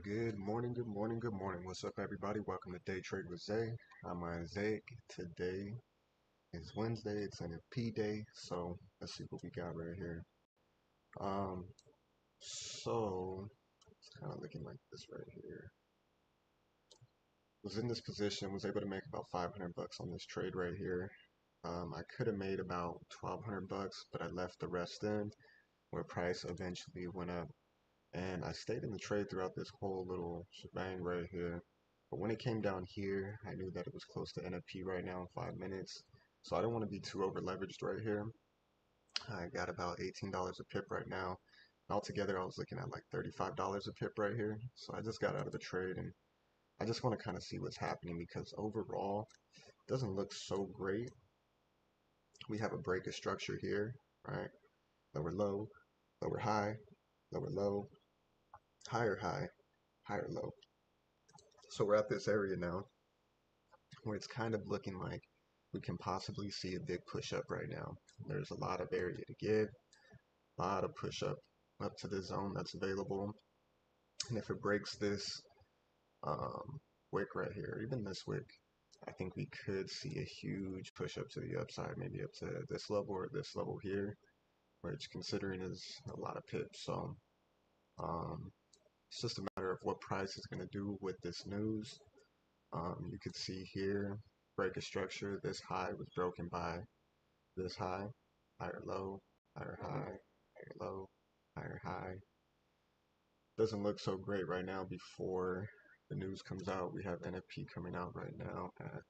Good morning, good morning, good morning. What's up, everybody? Welcome to Day Trade with Zay. I'm Isaac. Today is Wednesday. It's NFP day, so let's see what we got right here. So it's kind of looking like this right here. Was in this position, was able to make about 500 bucks on this trade right here. I could have made about 1,200 bucks, but I left the rest in, where price eventually went up. And I stayed in the trade throughout this whole little shebang right here. But when it came down here, I knew that it was close to NFP right now in 5 minutes. So I don't want to be too over leveraged right here. I got about $18 a pip right now. Altogether, I was looking at like $35 a pip right here. So I just got out of the trade, and I just want to kind of see what's happening because overall, it doesn't look so great. We have a break of structure here, right? Lower low, lower high, lower low, higher high, higher low. So we're at this area now where it's kind of looking like we can possibly see a big push up right now. There's a lot of area to give, a lot of push up to the zone that's available. And if it breaks this wick right here, even this wick, I think we could see a huge push up to the upside, maybe up to this level or this level here, which considering is a lot of pips. So it's just a matter of what price is going to do with this news. You could see here, break a structure. This high was broken by this high, higher low, higher high, higher low, higher high. Doesn't look so great right now before the news comes out. We have NFP coming out right now at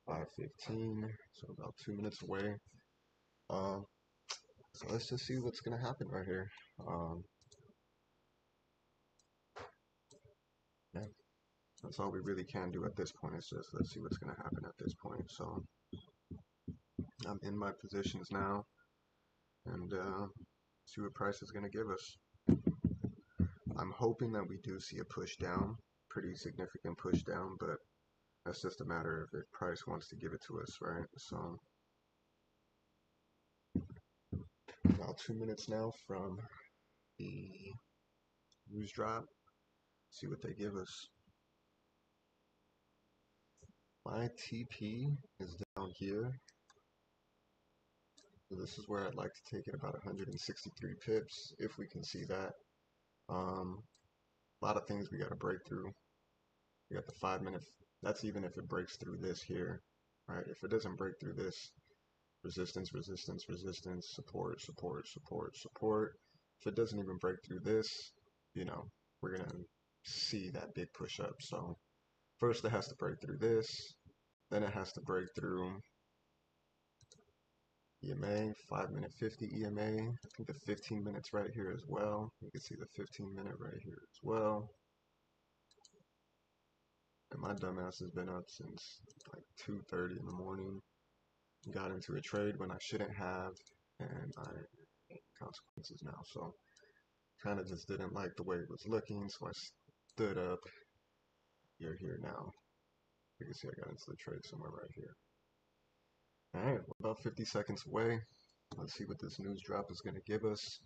5:15, so about 2 minutes away. So let's just see what's gonna happen right here. Yeah, that's all we really can do at this point. Is just let's see what's gonna happen at this point. So I'm in my positions now, and see what price is gonna give us. I'm hoping that we do see a push down, pretty significant push down, but that's just a matter of if price wants to give it to us, right? So about 2 minutes now from the news drop. See what they give us. My TP is down here. So this is where I'd like to take it, about 163 pips, if we can see that. A lot of things we got to break through. We got the 5 minute, that's even if it breaks through this here, right? If it doesn't break through this, resistance, resistance, resistance, support, support, support, support. If it doesn't even break through this, you know, we're going to see that big push up. So first it has to break through this, then it has to break through EMA, 5-minute 50 EMA. I think the 15 minutes right here as well. You can see the 15-minute right here as well. And my dumbass has been up since like 2:30 in the morning. Got into a trade when I shouldn't have, and I consequences now. So kind of just didn't like the way it was looking, so I stood up. You're here now. You can see I got into the trade somewhere right here. Alright, we're about 50 seconds away. Let's see what this news drop is going to give us.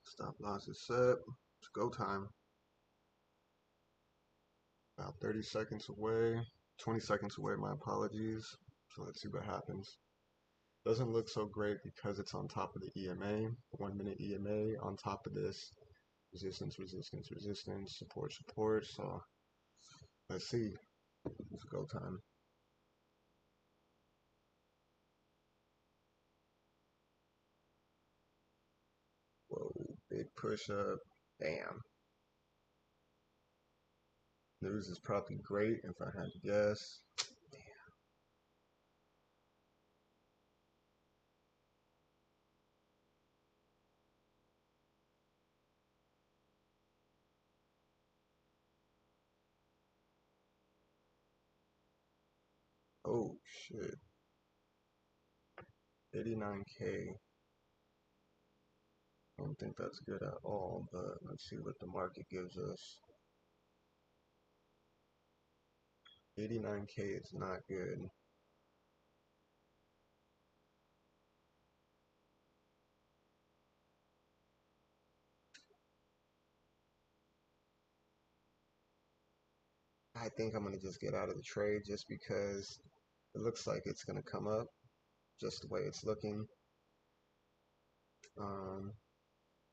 Stop loss is set. It's go time. About 30 seconds away. 20 seconds away, my apologies. So let's see what happens. Doesn't look so great because it's on top of the EMA. 1-minute EMA on top of this. Resistance, resistance, resistance, support, support. So let's see. It's go time. Whoa, big push up. Bam. News is probably great if I had to guess. Oh shit. 89K. I don't think that's good at all, but let's see what the market gives us. 89K is not good. I think I'm going to just get out of the trade just because it looks like it's going to come up just the way it's looking.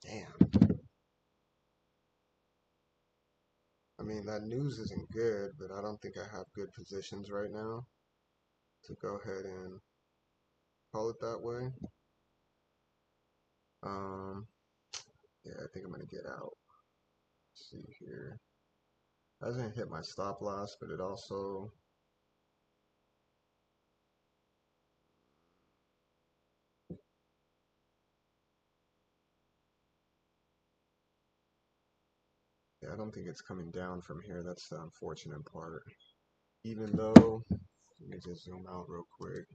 Damn. I mean, that news isn't good, but I don't think I have good positions right now to go ahead and call it that way. Yeah, I think I'm going to get out. Let's see here. Hasn't hit my stop loss, but it also yeah, I don't think it's coming down from here. That's the unfortunate part. Even though, let me just zoom out real quick.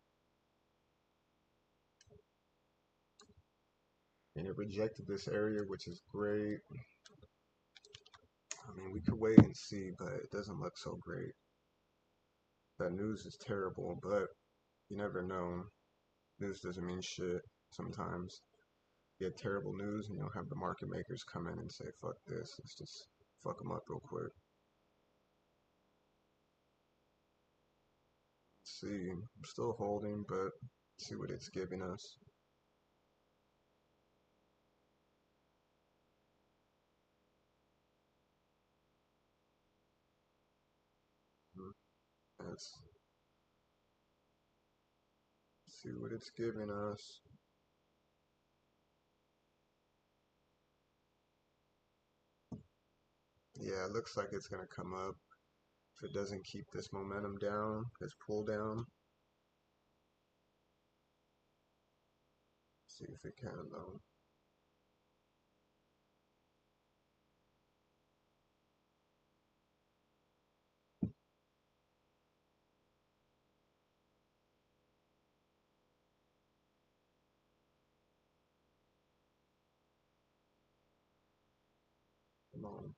And it rejected this area, which is great. I mean, we could wait and see, but it doesn't look so great. That news is terrible, but you never know. News doesn't mean shit sometimes. You get terrible news and you'll have the market makers come in and say, fuck this, let's just fuck them up real quick. Let's see, I'm still holding, but see what it's giving us. Let's see what it's giving us. Yeah, it looks like it's gonna come up if it doesn't keep this momentum down, this pull down. See if it can though. Come on,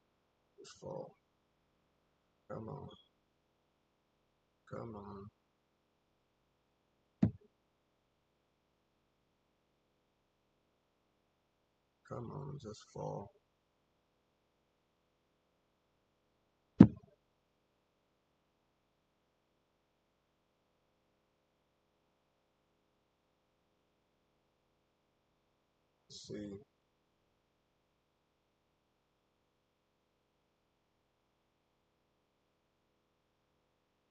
just fall. Come on, come on, come on, just fall. Let's see.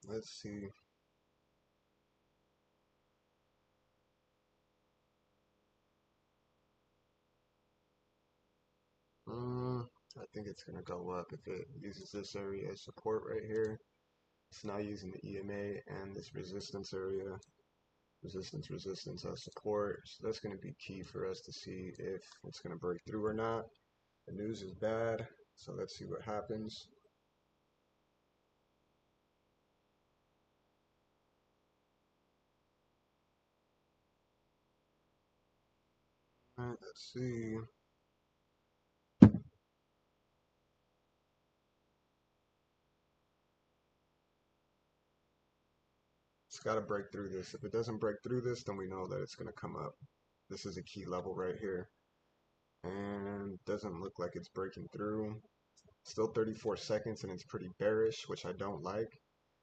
Let's see. I think it's gonna go up if it uses this area as support right here. It's now using the EMA and this resistance area, resistance as support. So that's gonna be key for us to see if it's gonna break through or not. The news is bad, so let's see what happens. Alright, let's see. It's got to break through this. If it doesn't break through this, then we know that it's going to come up. This is a key level right here. And doesn't look like it's breaking through. Still 34 seconds and it's pretty bearish, which I don't like.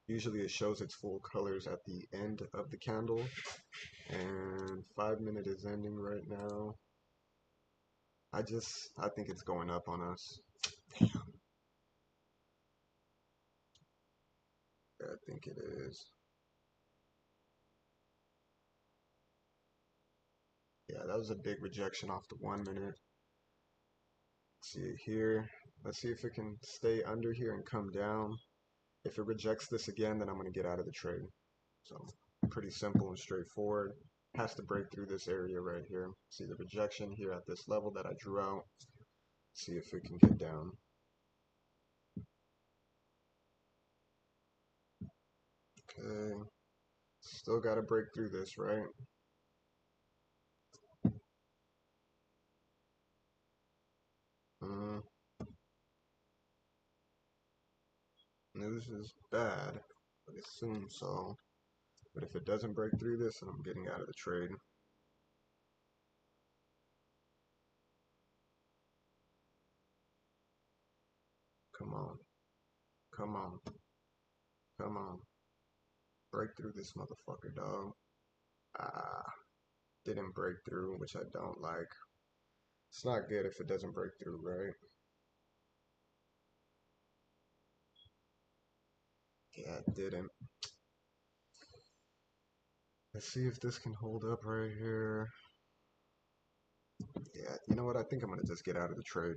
Usually it shows its full colors at the end of the candle. And 5 minute is ending right now. I think it's going up on us. Damn. Yeah, I think it is. Yeah, that was a big rejection off the 1 minute. See it here. Let's see if it can stay under here and come down. If it rejects this again, then I'm going to get out of the trade. So pretty simple and straightforward. Has to break through this area right here. See the rejection here at this level that I drew out. See if it can get down. Okay. Still got to break through this, right? news is bad. I assume so. But if it doesn't break through this, then I'm getting out of the trade. Come on. Come on. Come on. Break through this motherfucker, dog. Ah. Didn't break through, which I don't like. It's not good if it doesn't break through, right? Yeah, it didn't. Let's see if this can hold up right here. Yeah, you know what? I think I'm gonna just get out of the trade.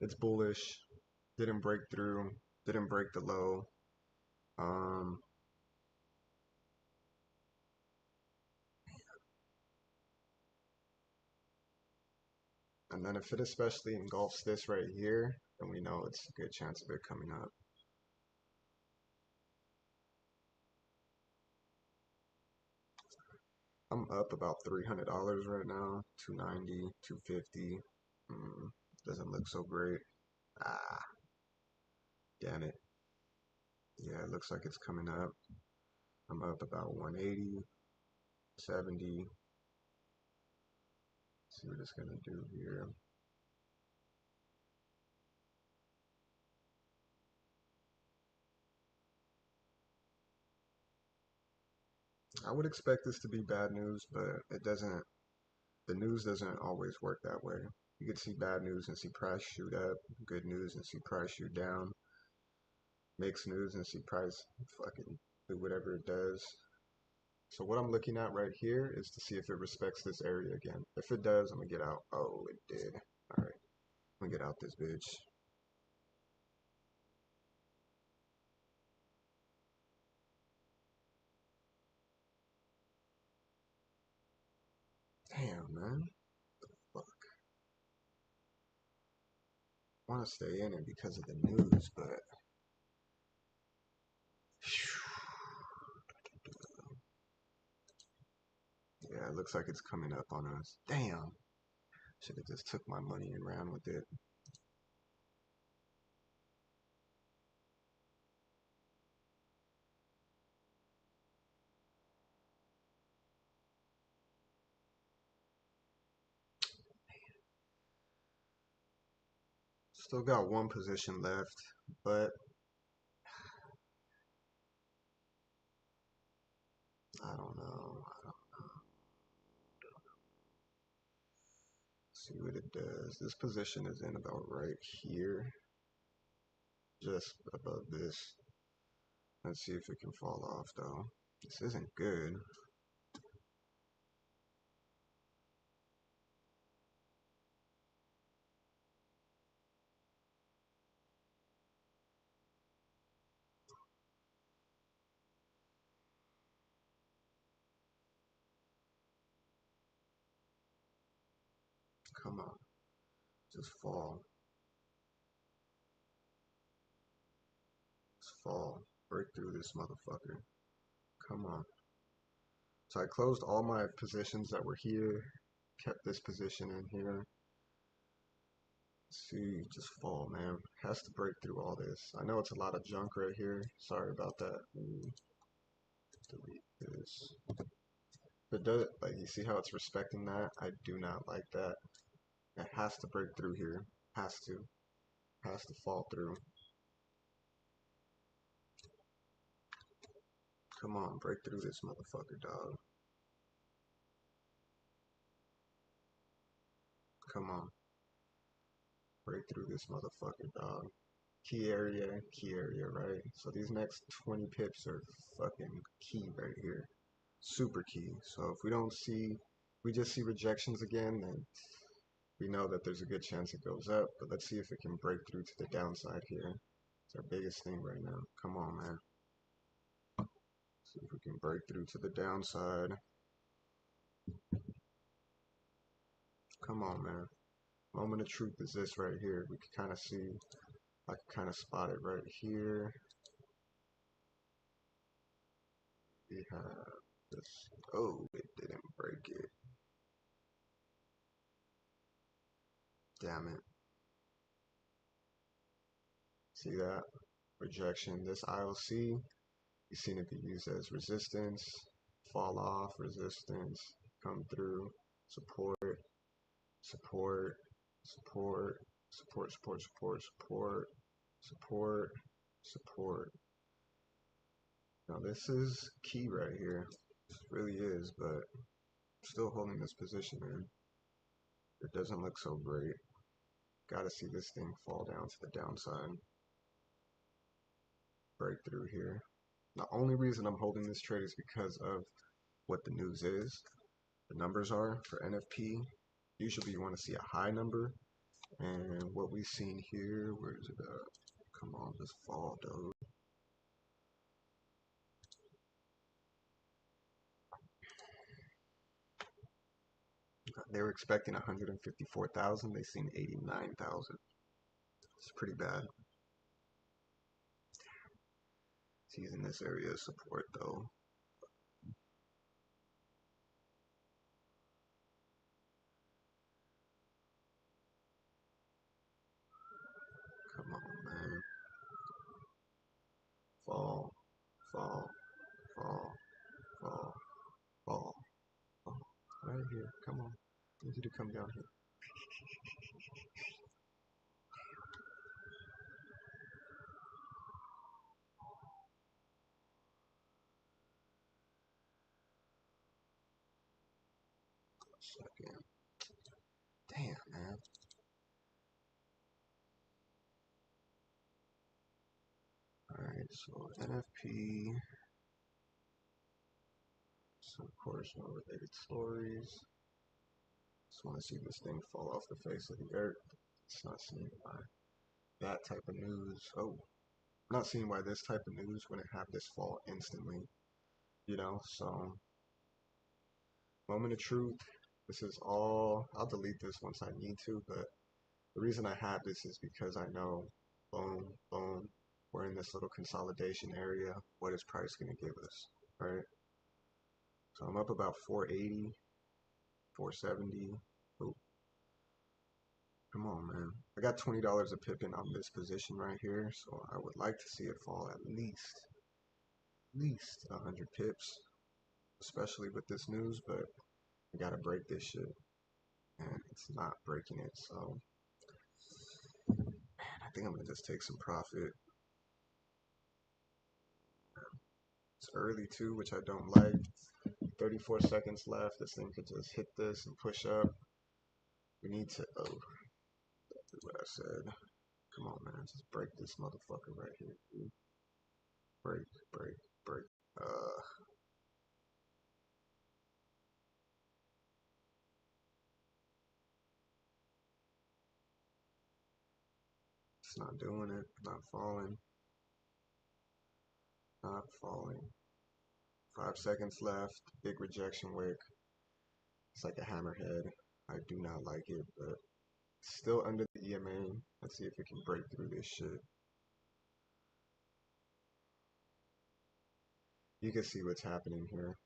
It's bullish. Didn't break through. Didn't break the low. And then if it especially engulfs this right here, then we know it's a good chance of it coming up. I'm up about $300 right now. 290, 250. Doesn't look so great. Ah, damn it. Yeah, it looks like it's coming up. I'm up about 180, 70. See what it's gonna do here. I would expect this to be bad news, but it doesn't. The news doesn't always work that way. You could see bad news and see price shoot up, good news and see price shoot down, mixed news and see price fucking do whatever it does. So what I'm looking at right here is to see if it respects this area again. If it does, I'm gonna get out. Oh, it did. All right, I'm gonna get out this bitch. Damn, man. Fuck. I want to stay in it because of the news, but yeah, it looks like it's coming up on us. Damn. Should have just took my money and ran with it. Still got one position left, but I don't know. See what it does. This position is in about right here, just above this. Let's see if it can fall off though. This isn't good. Come on, just fall. Just fall. Break through this motherfucker. Come on. So I closed all my positions that were here, kept this position in here. See, just fall, man. Has to break through all this. I know it's a lot of junk right here. Sorry about that. Delete this. But does it, like, you see how it's respecting that? I do not like that. It has to break through here. Has to. Has to fall through. Come on, break through this motherfucker, dog. Come on. Break through this motherfucker, dog. Key area, right? So these next 20 pips are fucking key right here. Super key. So if we don't see, we just see rejections again, then we know that there's a good chance it goes up. But let's see if it can break through to the downside here. It's our biggest thing right now. Come on, man. See if we can break through to the downside. Come on, man. Moment of truth is this right here. We can kind of see, I can kind of spot it right here. We have this. Oh, it didn't break it. Damn it. See that? rejection. This ILC, you've seen it be used as resistance, fall off, resistance, come through, support, support, support, support, support, support, support, support, support. Now this is key right here. It really is, but I'm still holding this position, man. It doesn't look so great. Gotta see this thing fall down to the downside. Breakthrough here. The only reason I'm holding this trade is because of what the news is. The numbers are for NFP. Usually you want to see a high number. And what we've seen here, where is it at? Come on, just fall, dude. They were expecting 154,000. They seen 89,000. It's pretty bad. It's using this area of support though. Come on, man. Fall, fall, fall, fall, fall, fall. Right here. Come on. I need you to come down here. Second. Damn, man. Alright, so NFP. So of course, no related stories. Just want to see this thing fall off the face of the earth. It's not seen by that type of news. Oh, I'm not seeing why this type of news wouldn't have this fall instantly. You know, so moment of truth. This is all. I'll delete this once I need to, but the reason I have this is because I know, boom, boom, we're in this little consolidation area. What is price going to give us, right? So I'm up about 480, 470. Oh, come on, man. I got $20 a pip in on this position right here, so I would like to see it fall at least 100 pips, especially with this news, but I gotta break this shit, and it's not breaking it, so man, I think I'm gonna just take some profit. It's early too, which I don't like. 34 seconds left. This thing could just hit this and push up. We need to, oh, that's what I said. Come on, man, just break this motherfucker right here, dude. Break, break, break. It's not doing it, not falling, not falling. 5 seconds left, big rejection wick. It's like a hammerhead. I do not like it, but still under the EMA. Let's see if it can break through this shit. You can see what's happening here.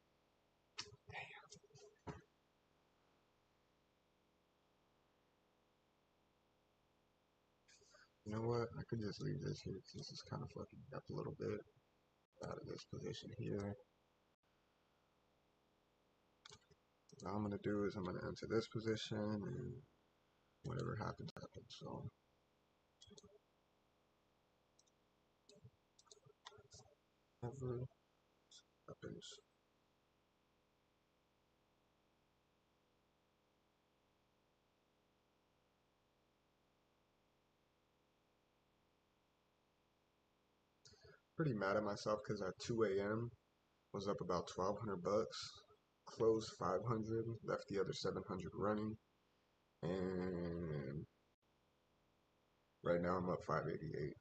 You know what? I could just leave this here because this is kind of fucking up a little bit out of this position here. What I'm going to do is I'm going to enter this position and whatever happens, happens. So whatever happens. Pretty mad at myself because at 2 a.m. was up about 1,200 bucks. Closed 500, left the other 700 running, and right now I'm up 588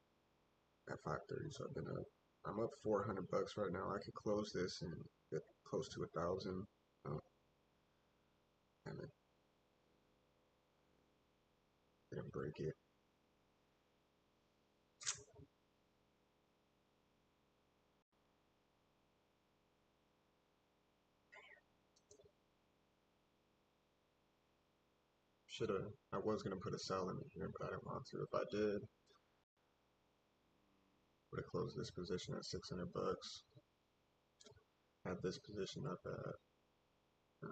at 5:30. So I've been up. I'm up 400 bucks right now. I could close this and get close to 1,000. Oh, damn it! Didn't break it. Shoulda. I was gonna put a sell in here, but I didn't want to. If I did, Would have closed this position at 600 bucks. Had this position up at,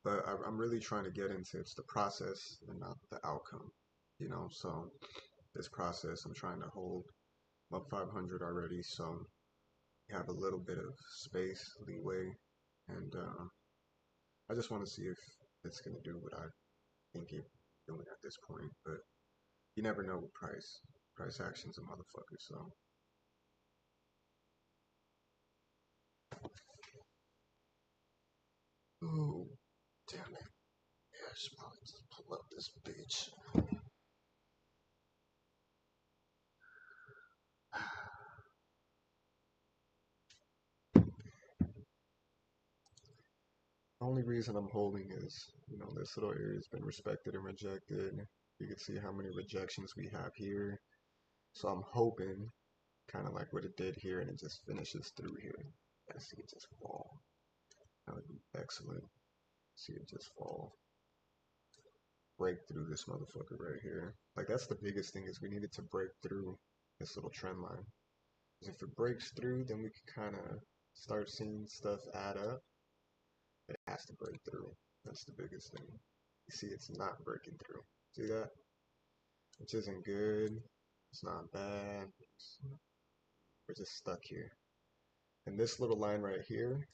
but I'm really trying to get into it's the process and not the outcome, you know. So this process, I'm trying to hold up 500 already, so you have a little bit of space, leeway, and I just want to see if it's gonna do what I think it's doing at this point. But you never know with price. Price action's a motherfucker, so. Oh, damn it. Yeah, I should probably just pull up this bitch. The only reason I'm holding is, you know, this little area has been respected and rejected. You can see how many rejections we have here. So I'm hoping, kind of like what it did here, and it just finishes through here. I see it just fall. That would be excellent. See it just fall. Break through this motherfucker right here. Like, that's the biggest thing, is we needed to break through this little trend line. Because if it breaks through, then we can kind of start seeing stuff add up. It has to break through. That's the biggest thing. You see, it's not breaking through. See that? Which isn't good. It's not bad. We're just stuck here. And this little line right here,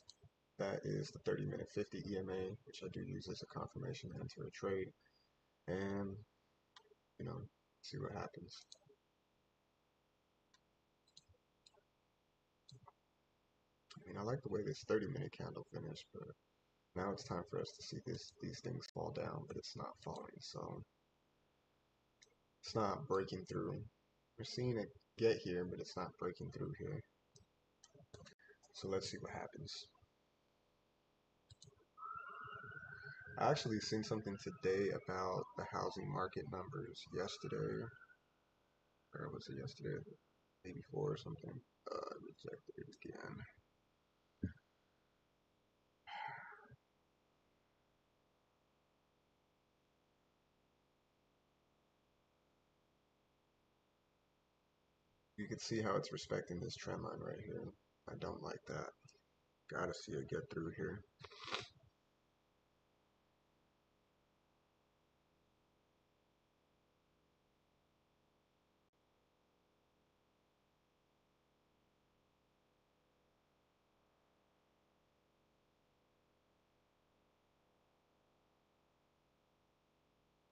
that is the 30-minute 50 EMA, which I do use as a confirmation to enter a trade. And, you know, see what happens. I mean, I like the way this 30-minute candle finished, but now it's time for us to see these things fall down, but it's not falling, so it's not breaking through. We're seeing it get here, but it's not breaking through here. So let's see what happens. I actually seen something today about the housing market numbers yesterday. Or was it yesterday? The day before or something. Rejected it again. You can see how it's respecting this trend line right here. I don't like that. Gotta see it get through here.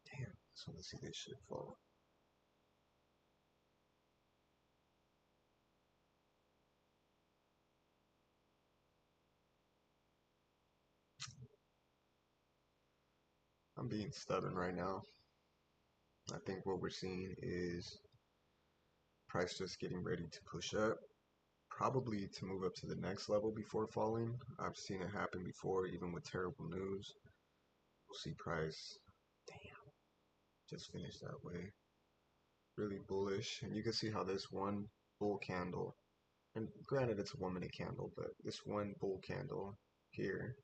Damn, I just want to see this shit fall. I'm being stubborn right now. I think what we're seeing is price just getting ready to push up, probably to move up to the next level before falling. I've seen it happen before, even with terrible news. We'll see price, damn, just finish that way. Really bullish, and you can see how this one bull candle, and granted it's a 1 minute candle, but this one bull candle here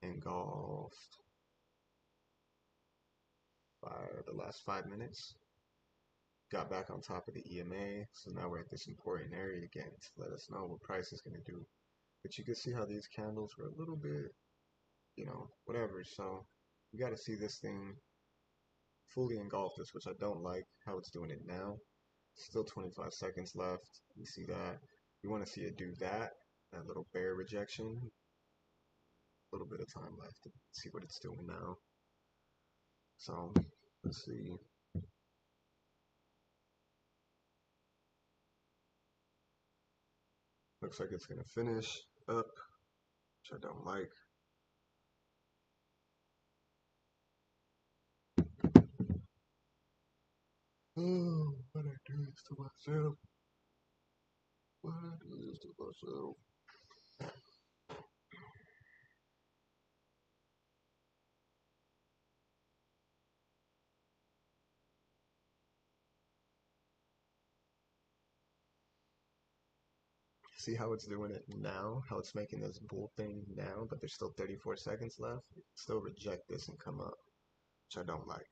engulfed by the last 5 minutes. Got back on top of the EMA, so now we're at this important area again to let us know what price is going to do. But you can see how these candles were a little bit, you know, whatever. So you got to see this thing fully engulf this, which I don't like how it's doing it now. Still 25 seconds left. You see that? You want to see it do that little bear rejection. A little bit of time left to see what it's doing now. So let's see. Looks like it's gonna finish up, which I don't like. Oh, what I do this to myself. What I do this to myself. See how it's doing it now? How it's making this bull thing now, but there's still 34 seconds left. Still reject this and come up, which I don't like.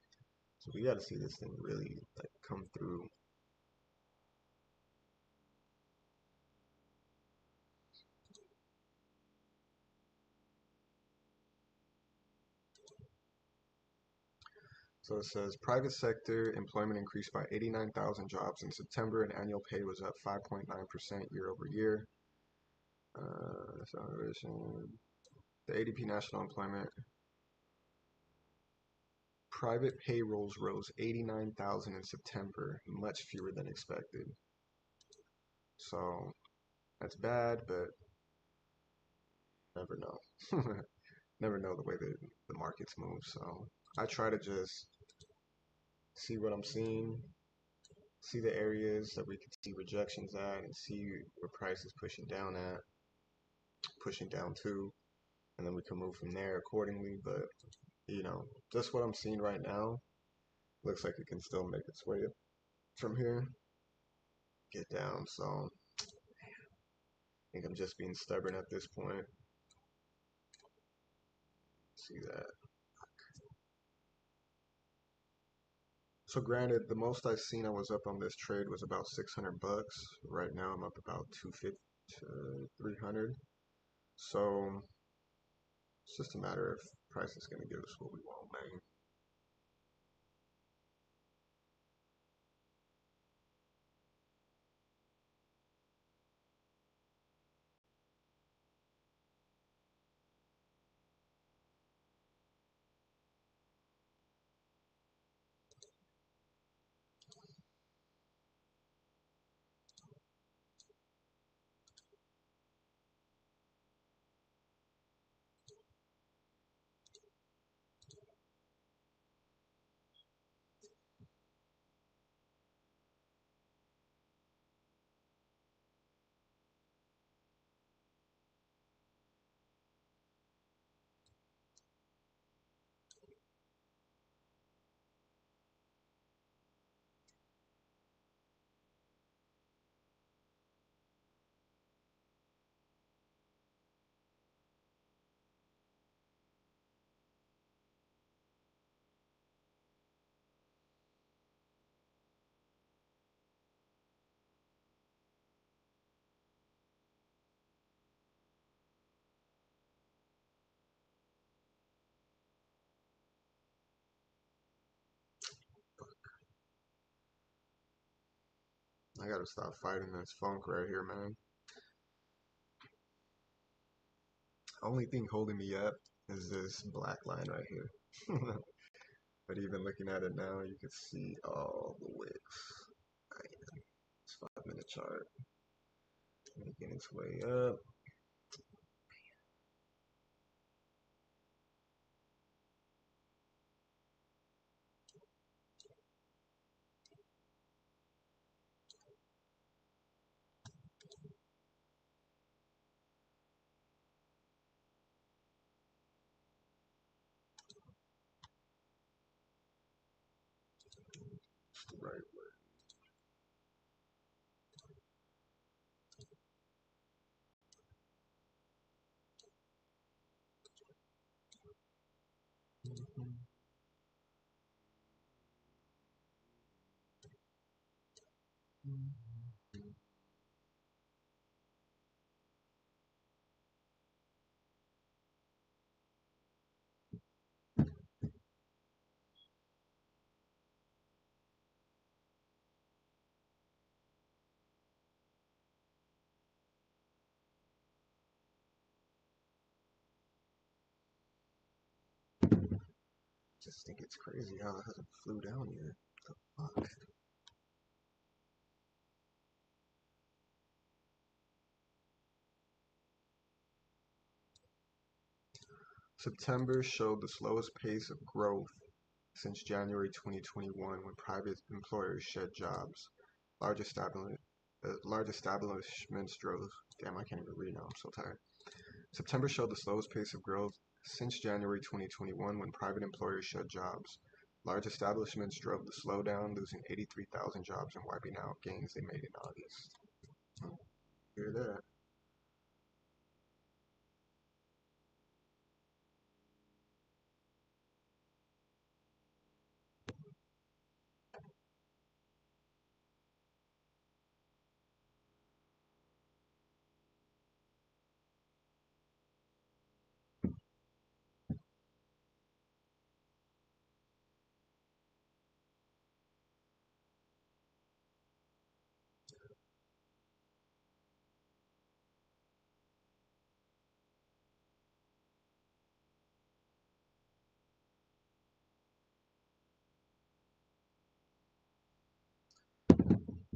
So we gotta see this thing really like come through. So it says private sector employment increased by 89,000 jobs in September, and annual pay was up 5.9% year over year. The ADP national employment private payrolls rose 89,000 in September, much fewer than expected. So that's bad, but never know. Never know the way that the markets move. So I try to just see what I'm seeing, see the areas that we can see rejections at, and see where price is pushing down at, pushing down to, and then we can move from there accordingly. But you know, just what I'm seeing right now looks like it can still make its way up from here, get down. So I think I'm just being stubborn at this point. See that. So granted, the most I've seen I was up on this trade was about 600 bucks. Right now I'm up about 250 to 300. So it's just a matter of price is going to give us what we want, man. I gotta stop fighting this funk right here, man. Only thing holding me up is this black line right here. But even looking at it now, you can see all the wicks. It's 5 minute chart making its way up. It's the right way. Just think it's crazy how it hasn't flew down yet. Fuck. September showed the slowest pace of growth since January 2021 when private employers shed jobs. Large, large establishments drove. Damn, I can't even read now. I'm so tired. September showed the slowest pace of growth since January 2021 when private employers shed jobs. Large establishments drove the slowdown, losing 83,000 jobs and wiping out gains they made in August. Oh, hear that?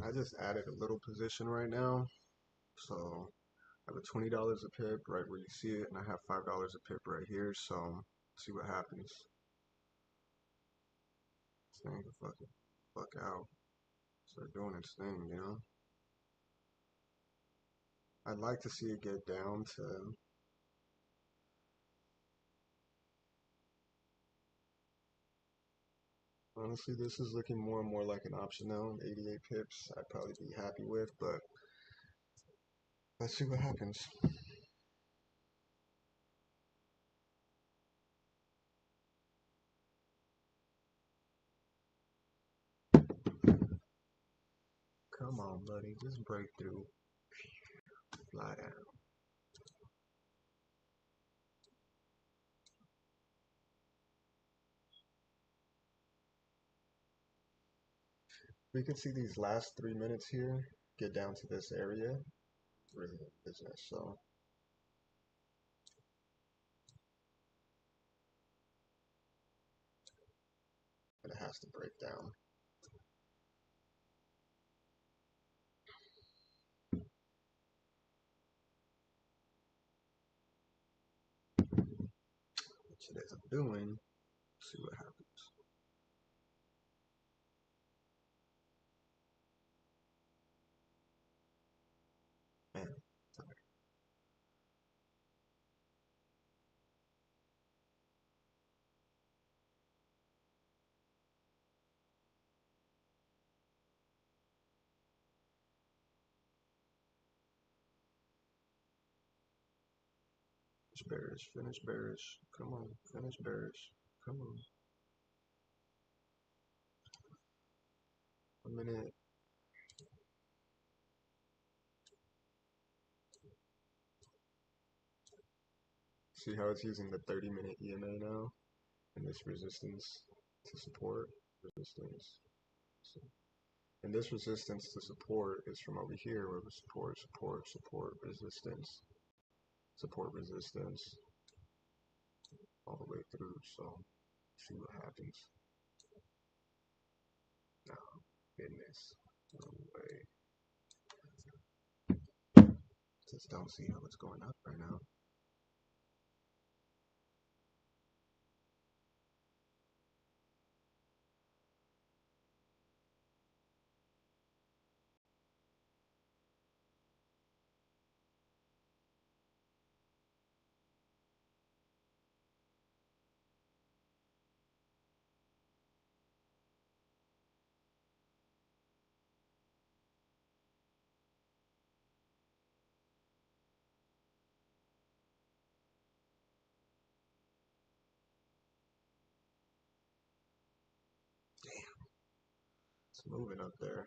I just added a little position right now. So I have a $20 a pip right where you see it, and I have $5 a pip right here. So see what happens. This thing can fuck out. Start doing its thing, you know? I'd like to see it get down to, honestly, this is looking more and more like an option now. 88 pips, I'd probably be happy with, but let's see what happens. Come on, buddy, just break through. Fly down. We can see these last 3 minutes here get down to this area. Really good business, so but it has to break down. Which it isn't doing. See what happens. Man, sorry. Finish bearish, finish bearish. Come on, finish bearish. Come on. 1 minute. See how it's using the 30-minute EMA now? And this resistance to support, resistance. And this resistance to support is from over here where support, support, support, resistance, support, resistance, all the way through. So see what happens. No, goodness, no way. Just don't see how it's going up right now. Damn, it's moving up there.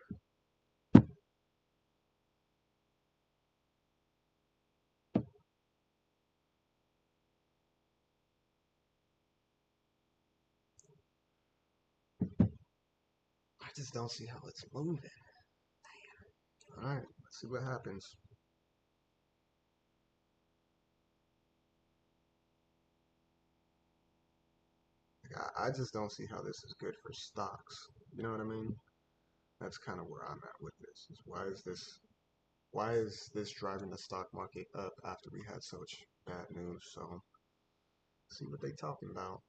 I just don't see how it's moving. Alright, let's see what happens. I just don't see how this is good for stocks. You know what I mean? That's kind of where I'm at with this. Is why is this driving the stock market up after we had such bad news? So see what they talking about.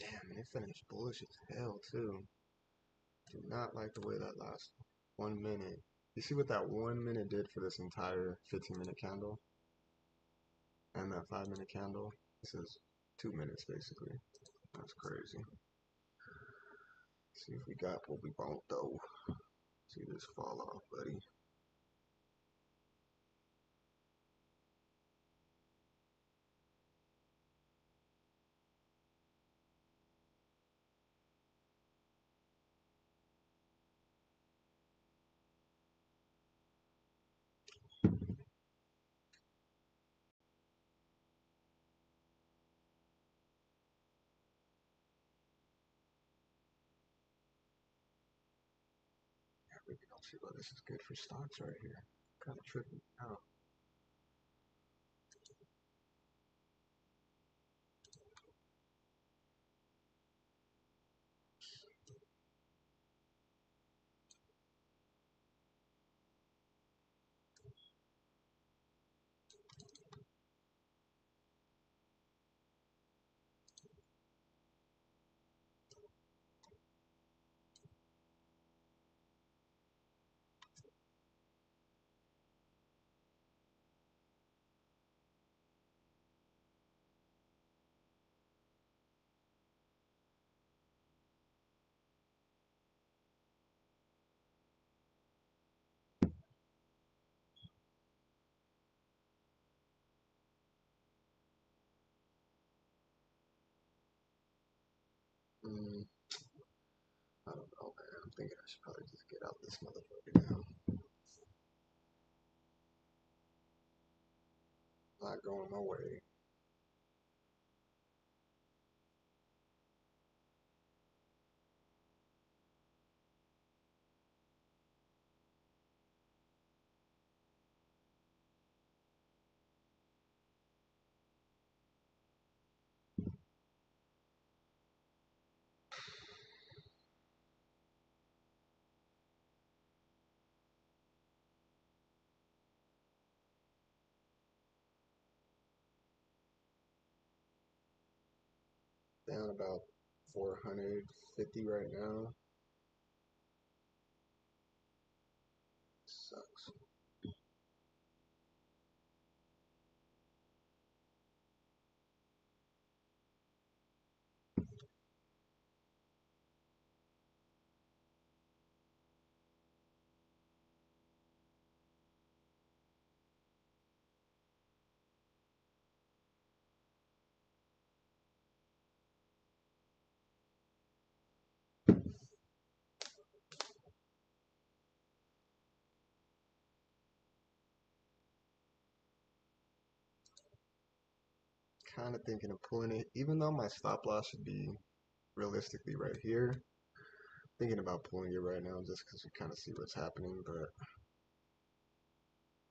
Damn, and it finished bullish as hell too. Do not like the way that last 1 minute. You see what that 1 minute did for this entire 15-minute candle? And that 5-minute candle? This is 2 minutes basically. That's crazy. See if we got what we want though. See this fall off, buddy. really don't see why this is good for stocks right here. Kind of tripping out. Mm, I don't know, man. I'm thinking I should probably just get out this motherfucker now. Not going my way. Down about 450 right now. Sucks. Kind of thinking of pulling it, even though my stop loss should be realistically right here. Thinking about pulling it right now just because we kind of see what's happening, but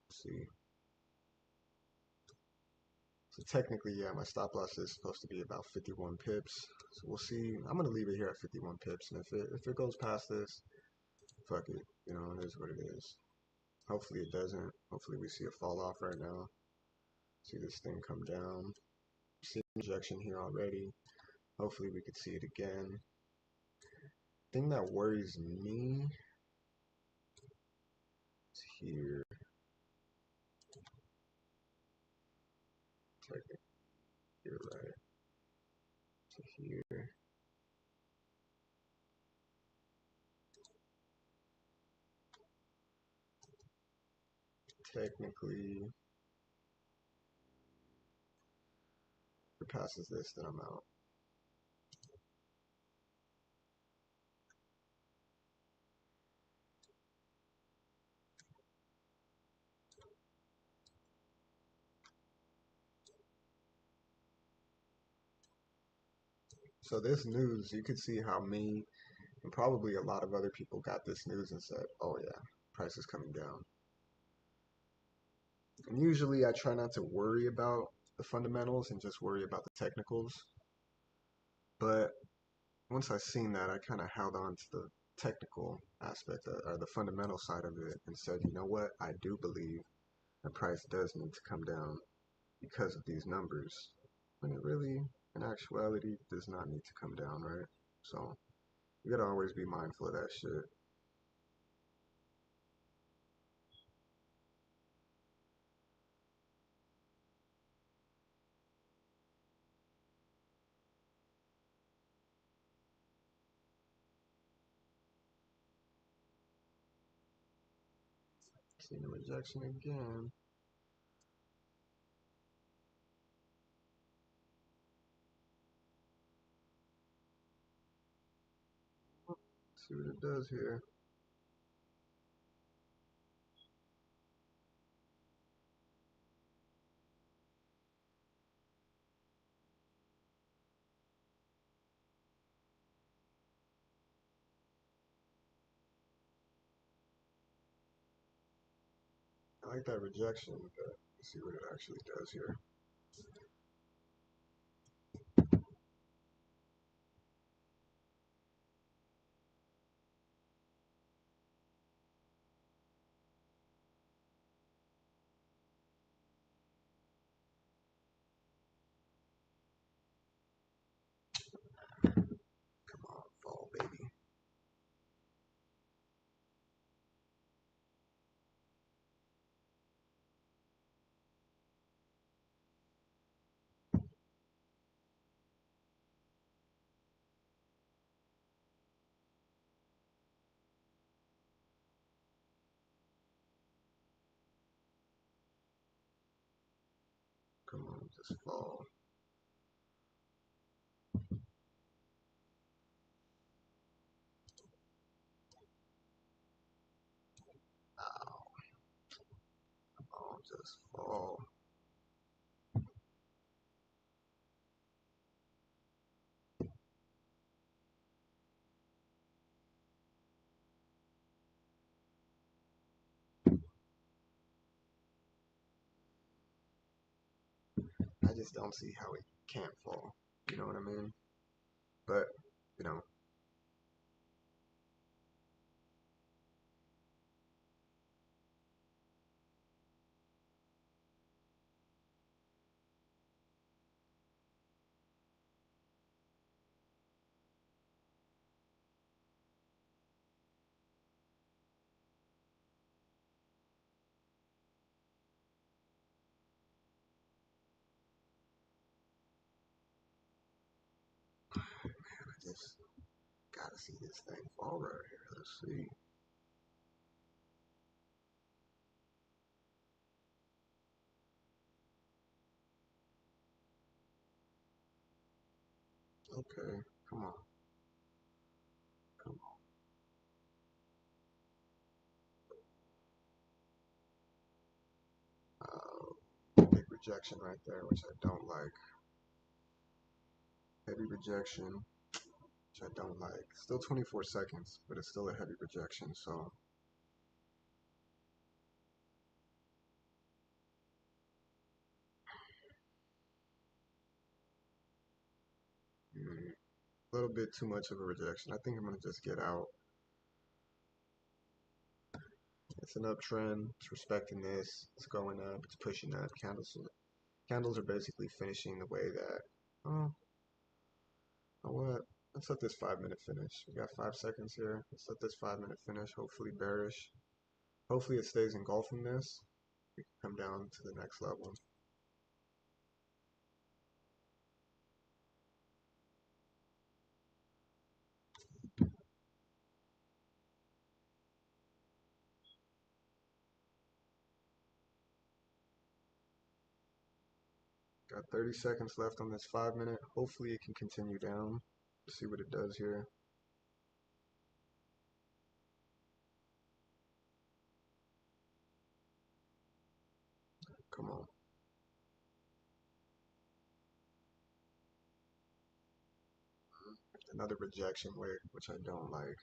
let's see. So technically, yeah, my stop loss is supposed to be about 51 pips. So we'll see. I'm gonna leave it here at 51 pips, and if it goes past this, fuck it. You know, it is what it is. Hopefully it doesn't. Hopefully we see a fall off right now. See this thing come down. See rejection here already. Hopefully we could see it again. Thing that worries me is here. Technically, here, right? To here. Technically, if it passes this, then I'm out. So this news, you could see how me and probably a lot of other people got this news and said, "Oh yeah, price is coming down." And usually I try not to worry about the fundamentals and just worry about the technicals. But once I seen that, I kind of held on to the technical aspect or the fundamental side of it and said, you know what? I do believe the price does need to come down because of these numbers. When it really, in actuality, does not need to come down, right? So you gotta always be mindful of that shit. Seeing a rejection again. See what it does here. I like that rejection, but let's see what it actually does here. Come on, fall, baby. Come on, just fall. Ow. Come on, just fall. I just don't see how it can't fall. You know what I mean? But, you know, I just gotta see this thing fall right here. Let's see. Okay, come on, come on. Big rejection right there, which I don't like. Heavy rejection, which I don't like. Still 24 seconds, but it's still a heavy rejection, so. A little bit too much of a rejection. I think I'm gonna just get out. It's an uptrend. It's respecting this. It's going up. It's pushing up. Candles are basically finishing the way that. Oh, you know what? Let's let this 5 minute finish. We got 5 seconds here. Let's let this 5 minute finish. Hopefully bearish. Hopefully it stays engulfing this. We can come down to the next level. Got 30 seconds left on this 5 minute. Hopefully it can continue down. Let's see what it does here. Come on. Another rejection wick, which I don't like.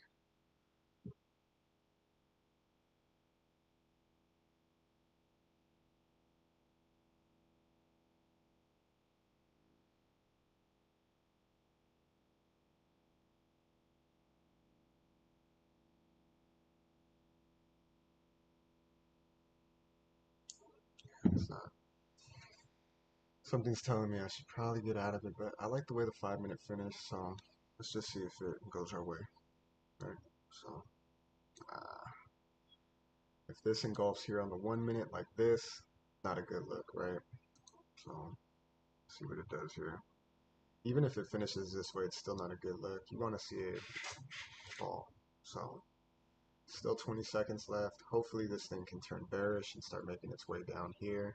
It's not. Something's telling me I should probably get out of it, but I like the way the 5 minute finished, so let's just see if it goes our way. Right? So, uh, if this engulfs here on the 1 minute like this, not a good look, right? So, see what it does here. Even if it finishes this way, it's still not a good look. You want to see it fall. So, still 20 seconds left. Hopefully this thing can turn bearish and start making its way down here.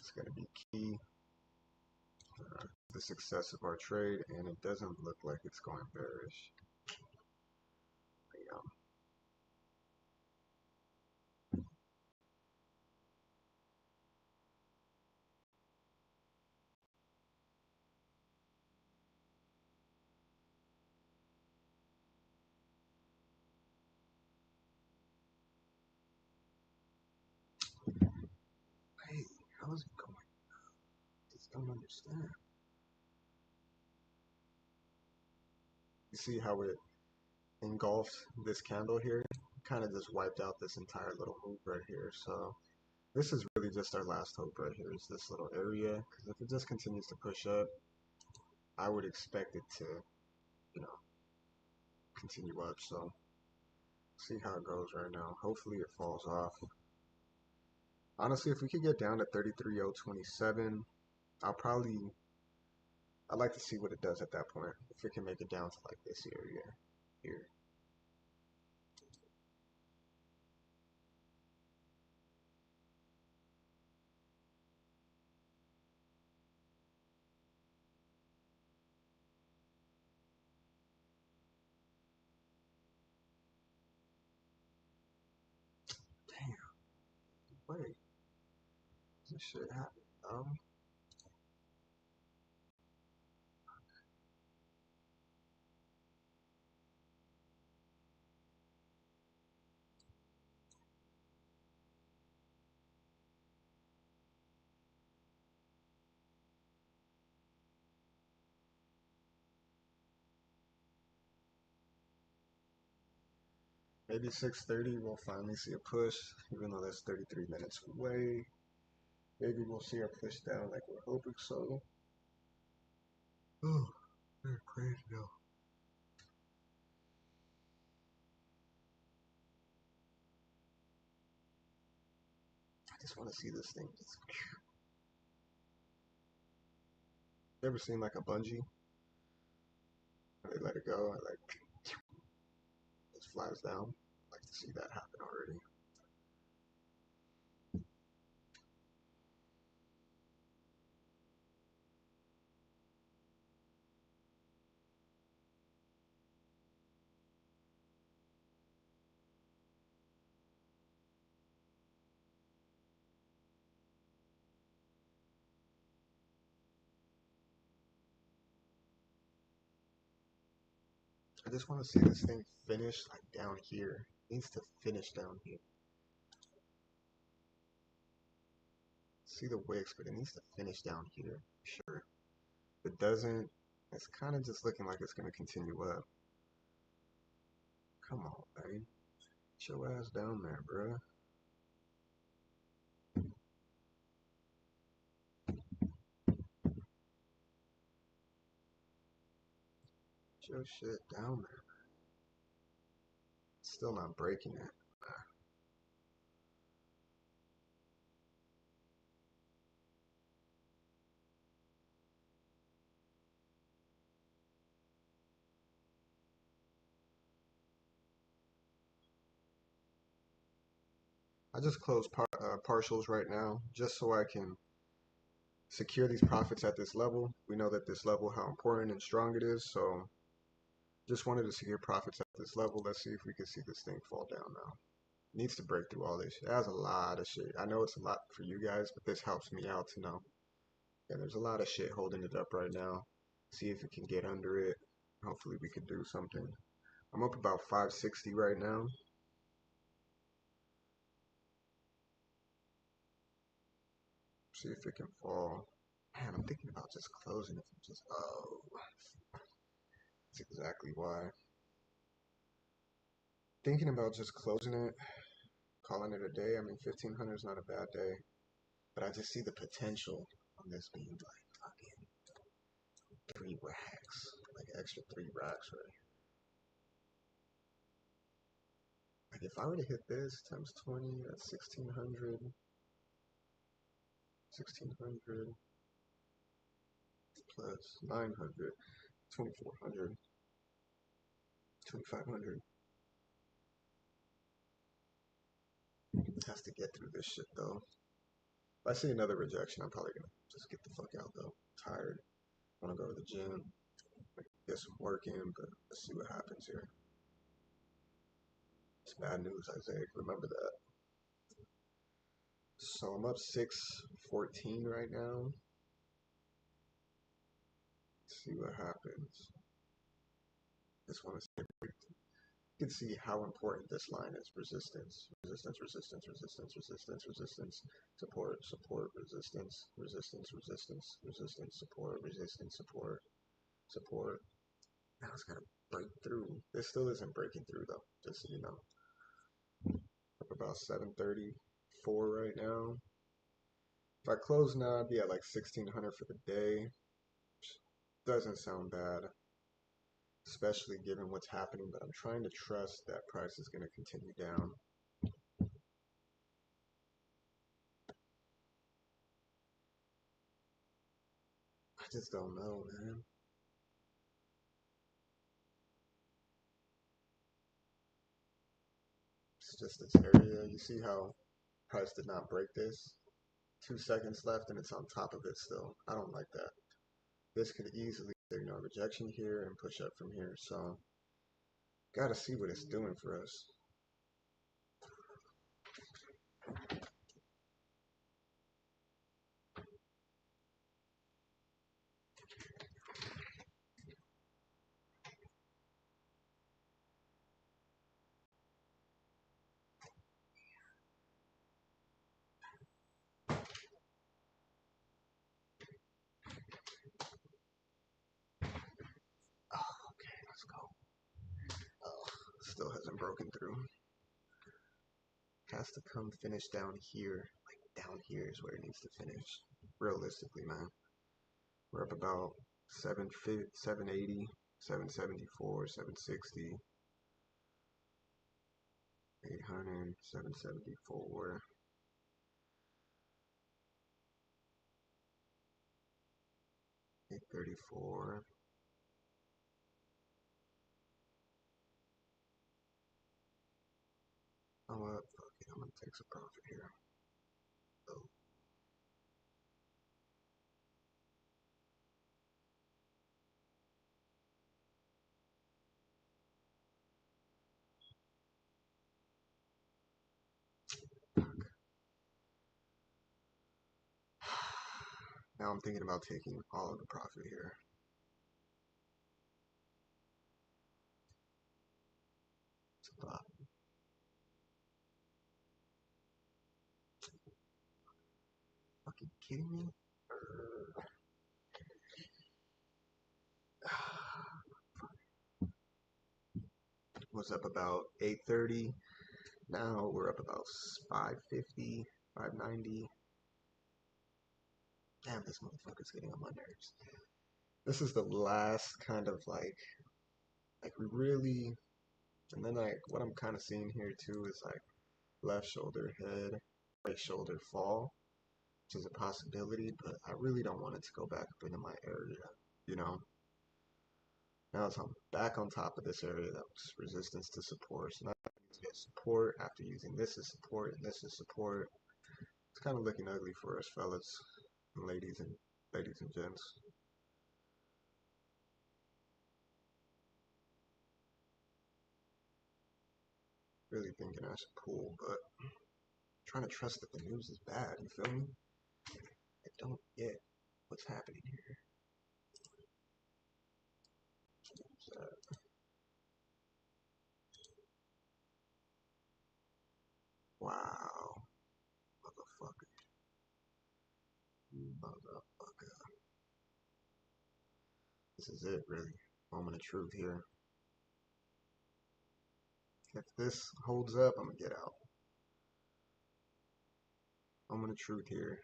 It's going to be key. The success of our trade, and it doesn't look like it's going bearish. Yeah. How is it going? Just don't understand. You see how it engulfed this candle here? Kind of just wiped out this entire little move right here. So this is really just our last hope right here, is this little area. Because if it just continues to push up, I would expect it to, you know, continue up. So see how it goes right now. Hopefully it falls off. Honestly, if we could get down to 33.027, I'd like to see what it does at that point. If it can make it down to like this area here. Damn, wait, this shit happened. Maybe 6:30 we'll finally see a push, even though that's 33 minutes away. Maybe we'll see a push down like we're hoping so. Oh, they're crazy though. I just want to see this thing just. You ever seen like a bungee? They let it go and like just flies down. I'd like to see that happen already. I just want to see this thing finish like down here. It needs to finish down here. See the wicks, but it needs to finish down here. Sure. If it doesn't, it's kind of just looking like it's going to continue up. Come on, buddy. Get your ass down there, bruh. Get your shit down there. Still not breaking it. I just closed partials right now just so I can secure these profits at this level. We know that this level, how important and strong it is. So just wanted to secure profits at this level. Let's see if we can see this thing fall down now. It needs to break through all this shit. It has a lot of shit. I know it's a lot for you guys, but this helps me out to know. Yeah, there's a lot of shit holding it up right now. See if it can get under it. Hopefully we can do something. I'm up about 560 right now. See if it can fall. Man, I'm thinking about just closing it. Just that's exactly why. Thinking about just closing it, calling it a day. I mean, 1500 is not a bad day, but I just see the potential on this being like fucking 3 racks, like extra 3 racks, right? Like if I were to hit this times 20, that's 1600, 1600 plus 900, 2400, 2500. Has to get through this shit though. If I see another rejection, I'm probably gonna just get the fuck out though. I'm tired. I wanna go to the gym, get some work in, but let's see what happens here. It's bad news, Isaiah. Remember that. So I'm up 614 right now. Let's see what happens. Just want to see can see how important this line is. Resistance, resistance, resistance, resistance, resistance, resistance, support, support, resistance, resistance, resistance, resistance, support, resistance, support, support. Now it's gotta break through. This still isn't breaking through though, just so you know. Up about 734 right now. If I close now, I'd be at like 1600 for the day. Doesn't sound bad, especially given what's happening, but I'm trying to trust that price is going to continue down. I just don't know, man. It's just this area. You see how price did not break this? 2 seconds left and it's on top of it still. I don't like that. This could easily, rejection here and push up from here. So, gotta see what it's doing for us. Okay, let's go. Oh, still hasn't broken through. Has to come finish down here. Like down here is where it needs to finish. Realistically, man. We're up about 780, 774, 760, 800, 774, 834. Oh, fuck it, I'm gonna take some profit here. Oh. Now I'm thinking about taking all of the profit here. It's a lot. Fucking kidding me? Was up about 830. Now we're up about 550, 590. Damn, this motherfucker's getting on my nerves. This is the last kind of like we really, and then like what I'm kind of seeing here too is like left shoulder head, right shoulder fall, which is a possibility, but I really don't want it to go back up into my area, you know? Now it's back on top of this area that was resistance to support. So now I need to get support after using this as support and this as support. It's kind of looking ugly for us fellas and ladies and gents. Really thinking I should pull, but I'm trying to trust that the news is bad, you feel me? I don't get what's happening here. Wow. Motherfucker. Motherfucker. This is it, really. Moment of truth here. If this holds up, I'm gonna get out. Moment of truth here.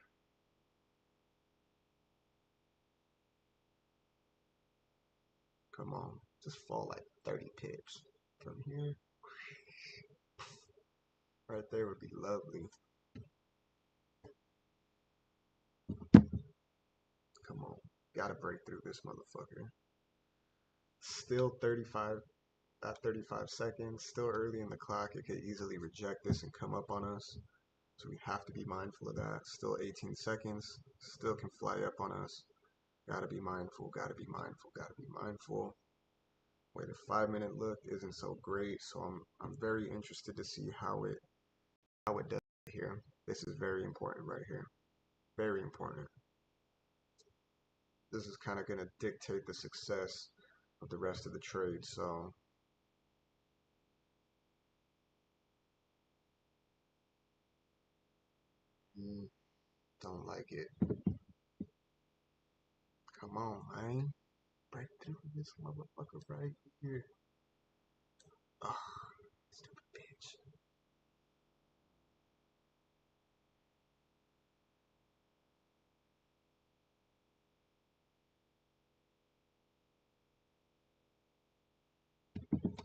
Come on. Just fall like 30 pips. From here. Right there would be lovely. Come on. Gotta break through this motherfucker. Still 35 at 35 seconds. Still early in the clock. It could easily reject this and come up on us. So we have to be mindful of that. Still 18 seconds. Still can fly up on us. Gotta be mindful, gotta be mindful, gotta be mindful. Wait, the 5 minute look isn't so great, so I'm very interested to see how it does here. This is very important right here. Very important. This is kind of gonna dictate the success of the rest of the trade, so Don't like it. Come on, man. Break through this motherfucker right here. Ugh, stupid bitch.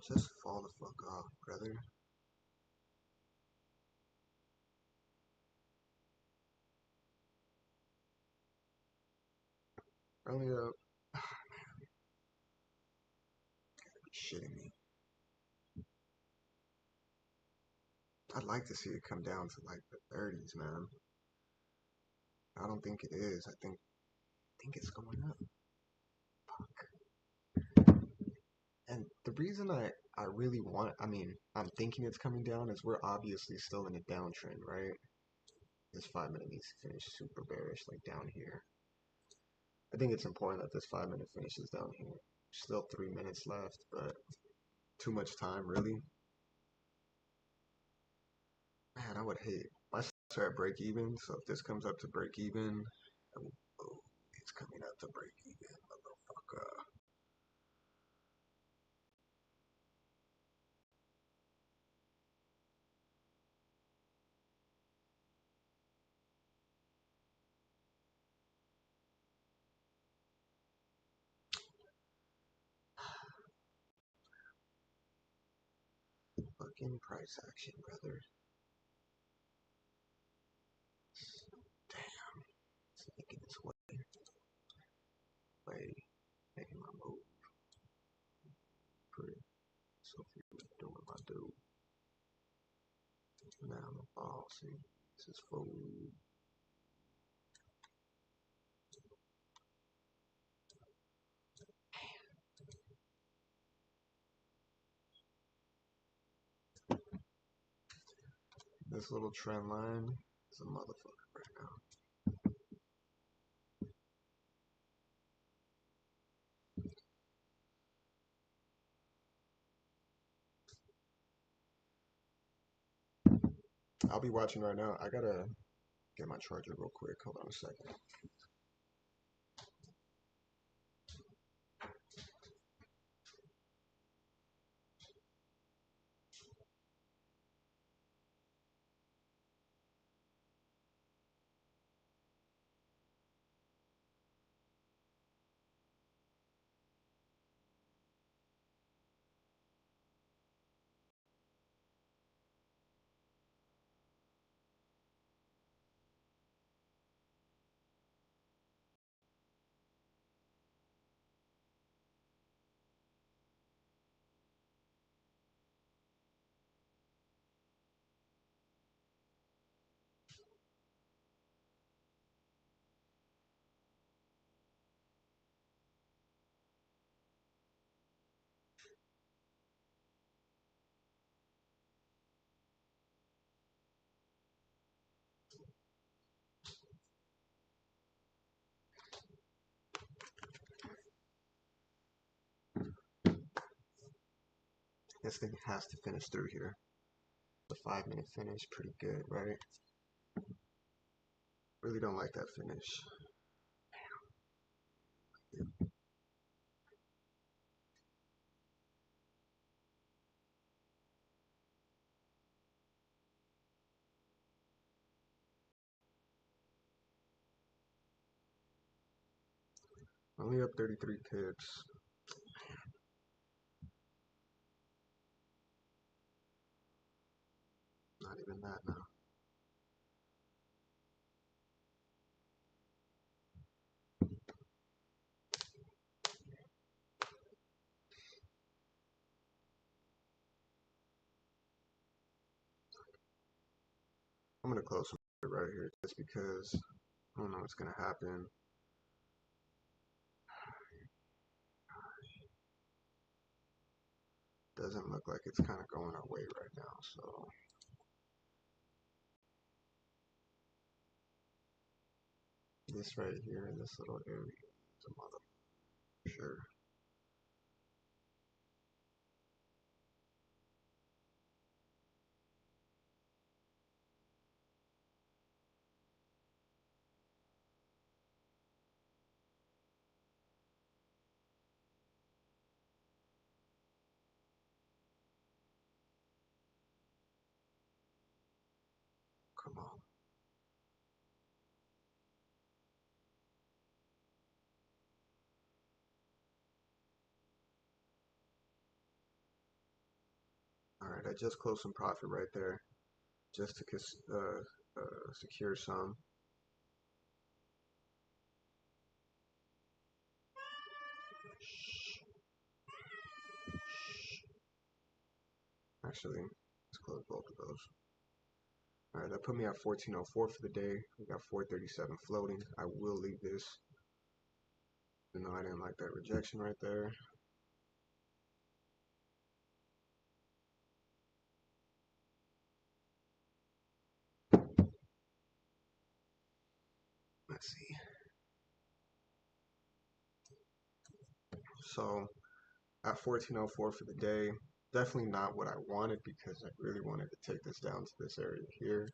Just fall the fuck off, brother. Only up. Shitting me. I'd like to see it come down to like the 30s, man. I don't think it is. I think it's going up. Fuck. And the reason I really want, I mean, I'm thinking it's coming down is we're obviously still in a downtrend, right? This 5 minute needs to finish super bearish, like down here. I think it's important that this 5 minute finishes down here. Still 3 minutes left, but too much time, really. Man, I would hate. My stocks are at break even, so if this comes up to break even, oh, it's coming up to break even, motherfucker. Fucking price action, brother. Damn, it's making its way, making my move. Pretty. So if you're doing my dude, now I'm a ball. See, this is food. This little trend line is a motherfucker right now. I'll be watching right now. I gotta get my charger real quick. Hold on a second. This thing has to finish through here. The 5 minute finish, pretty good, right? Really don't like that finish. Only up 33 pips. Not even that now. I'm gonna close right here just because I don't know what's gonna happen. Doesn't look like it's kind of going our way right now, so this right here in this little area is a mother for sure. Alright, I just closed some profit right there, just to secure some. Actually, let's close both of those. Alright, that put me at 1404 for the day. We got 437 floating. I will leave this. Even though I didn't like that rejection right there. Let's see. So at 1404 for the day, definitely not what I wanted because I really wanted to take this down to this area here.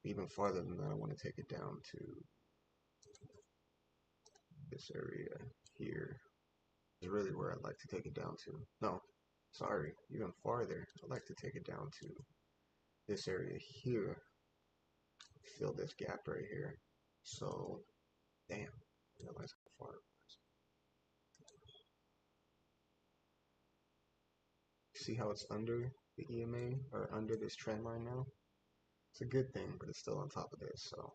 Even farther than that, I want to take it down to this area here. Is really where I'd like to take it down to. No, sorry, even farther. I'd like to take it down to this area here. Fill this gap right here. So, damn, I realize how far. See how it's under the EMA or under this trend line now? It's a good thing, but it's still on top of this, so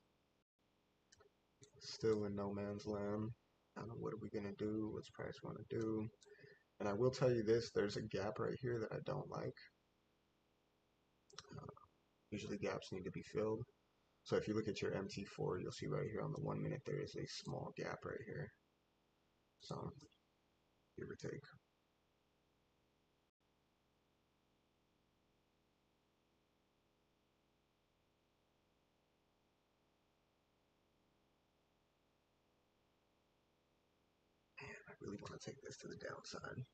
still in no man's land. I don't know, what are we gonna do? What's price want to do? And I will tell you this: there's a gap right here that I don't like. Usually gaps need to be filled. So if you look at your MT4, you'll see right here on the 1 minute there is a small gap right here. So give or take. I really want to take this to the downside.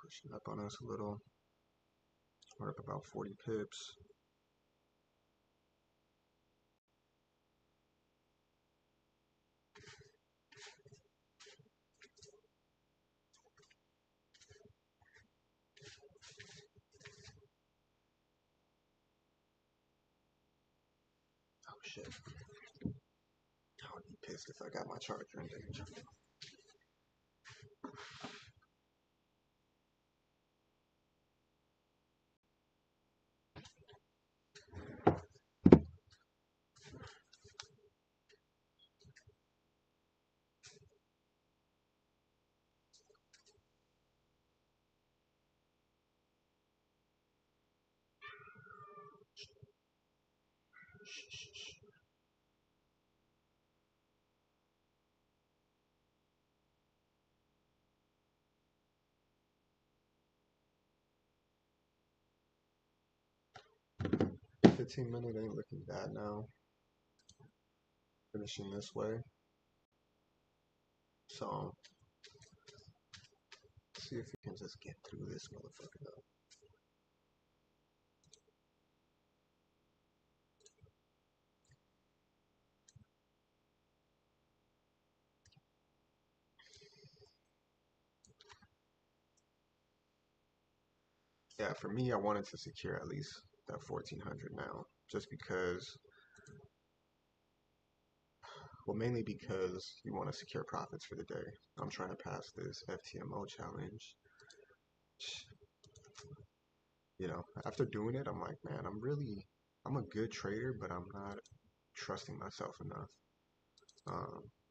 Pushing up on us a little. We're up about 40 pips. Oh shit. I would be pissed if I got my charger in danger. Shh. 15-minute ain't looking bad now. Finishing this way. So see if we can just get through this motherfucker though. Yeah, for me, I wanted to secure at least that 1400 now, just because, well, mainly because you want to secure profits for the day. I'm trying to pass this FTMO challenge. You know, after doing it, I'm like, man, I'm a good trader, but I'm not trusting myself enough.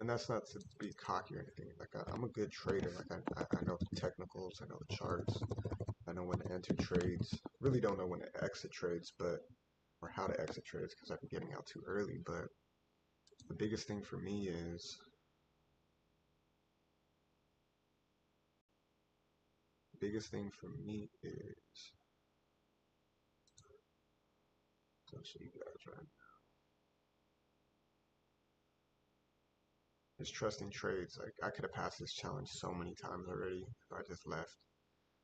And that's not to be cocky or anything. Like, I'm a good trader. Like, I know the technicals, I know the charts, I know when to enter trades. Really don't know when to exit trades, but or how to exit trades because I've been getting out too early. But the biggest thing for me is I'll show you guys right. Is trusting trades. Like I could have passed this challenge so many times already if I just left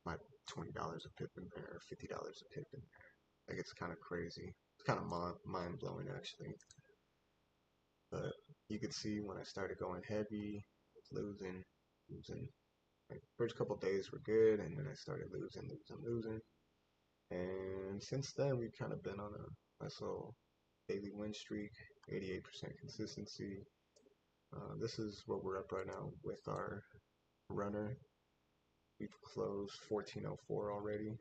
my $20 a pip in there, or $50 a pip in there. Like it's kind of crazy. It's kind of mind blowing actually. But you could see when I started going heavy, I was losing. Like first couple days were good, and then I started losing. And since then, we've kind of been on a nice little daily win streak, 88% consistency. This is what we're up right now with our runner. we've closed 1404 already,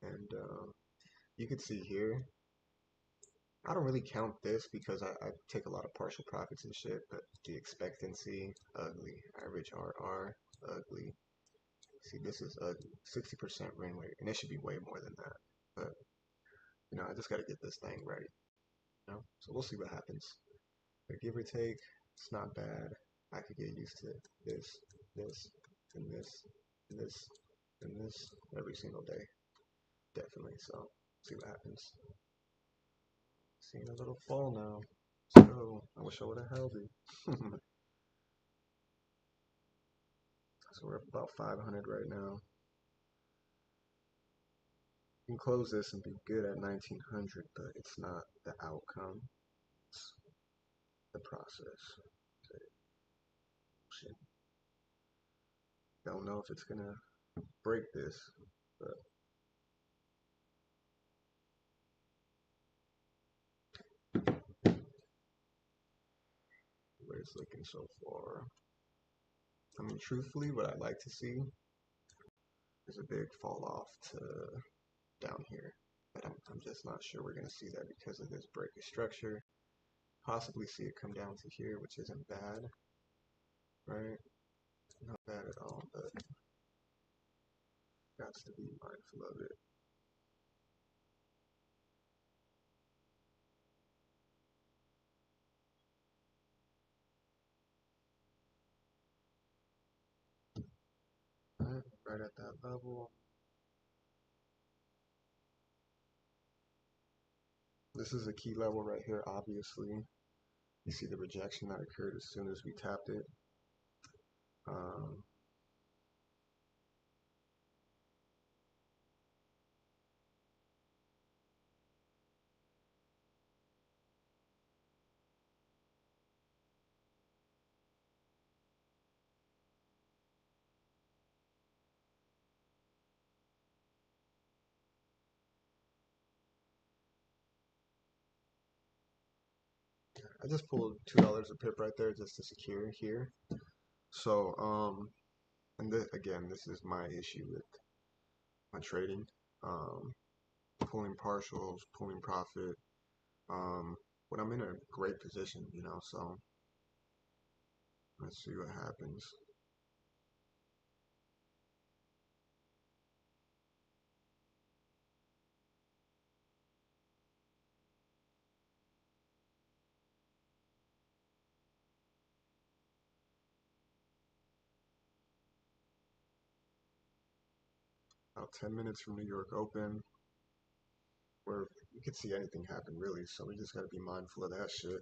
and you can see here, I don't really count this because I take a lot of partial profits and shit, but the expectancy, ugly. Average RR, ugly. See, this is ugly. 60% win rate, and it should be way more than that. But, I just got to get this thing right, So we'll see what happens. But give or take, it's not bad. I could get used to this, this, and this, and this, and this every single day. Definitely, so see what happens. Seeing a little fall now. So I wish I would have held it. So we're up about 500 right now. You can close this and be good at 1900, but it's not the outcome. It's the process. Shit. Don't know if it's gonna break this, but where it's looking so far. I mean, truthfully, what I'd like to see is a big fall off to down here. But I'm just not sure we're going to see that because of this break of structure. Possibly see it come down to here, which isn't bad, right? Not bad at all, but got to be mindful of it. Right at that level. This is a key level right here, obviously. You see the rejection that occurred as soon as we tapped it. I just pulled $2 a pip right there just to secure here. So, and again, this is my issue with my trading. Pulling partials, pulling profit. When I'm in a great position, so let's see what happens. About 10 minutes from New York Open, where you could see anything happen really, so we just gotta be mindful of that shit.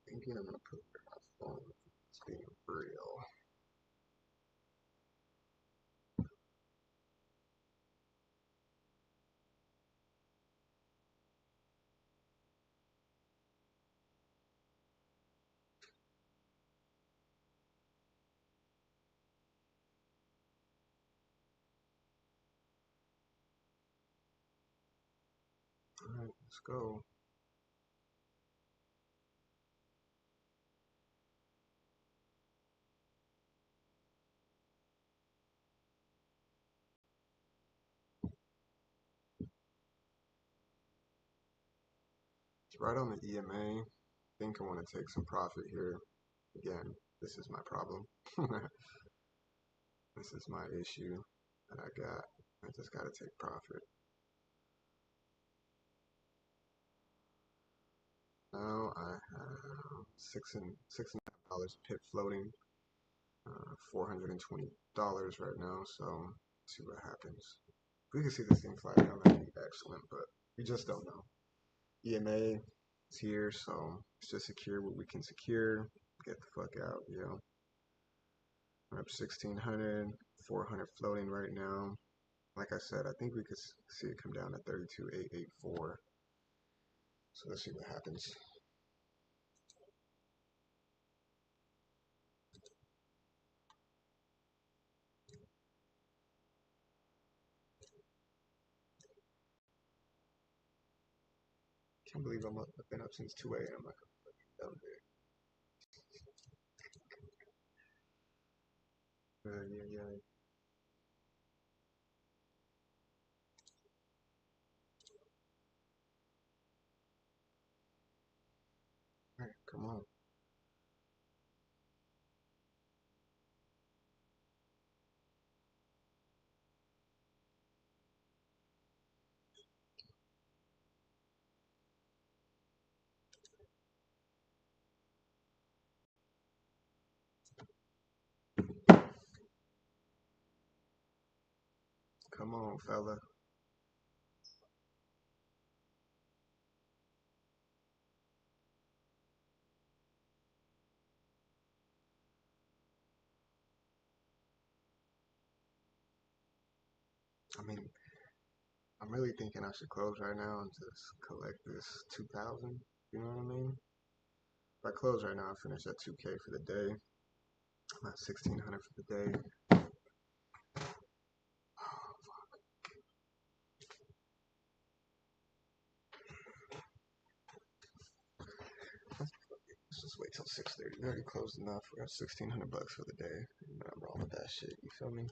Thinking I'm gonna put it on my phone. It's being real. Alright, let's go. It's right on the EMA. I think I want to take some profit here. Again, this is my problem. This is my issue that I got. I just gotta take profit. Now I have $6.5 a pip floating, $420 right now. So let's see what happens. If we can see this thing fly down, that'd be excellent, but we just don't know. EMA is here, so let's just secure what we can secure. Get the fuck out, yo. We're up 1600, 400 floating right now. Like I said, I think we could see it come down to 32,884. So let's see what happens. Can't believe I've been up since 2 a.m. like a dumb bitch. Yeah. Alright, come on. Come on, fella. I mean, I'm really thinking I should close right now and just collect this 2,000. You know what I mean? If I close right now, I finish at 2K for the day. I'm at 1,600 for the day. Let's just wait till 6:30. We already closed enough. We're at 1,600 bucks for the day. I'm wrong with that shit. You feel me?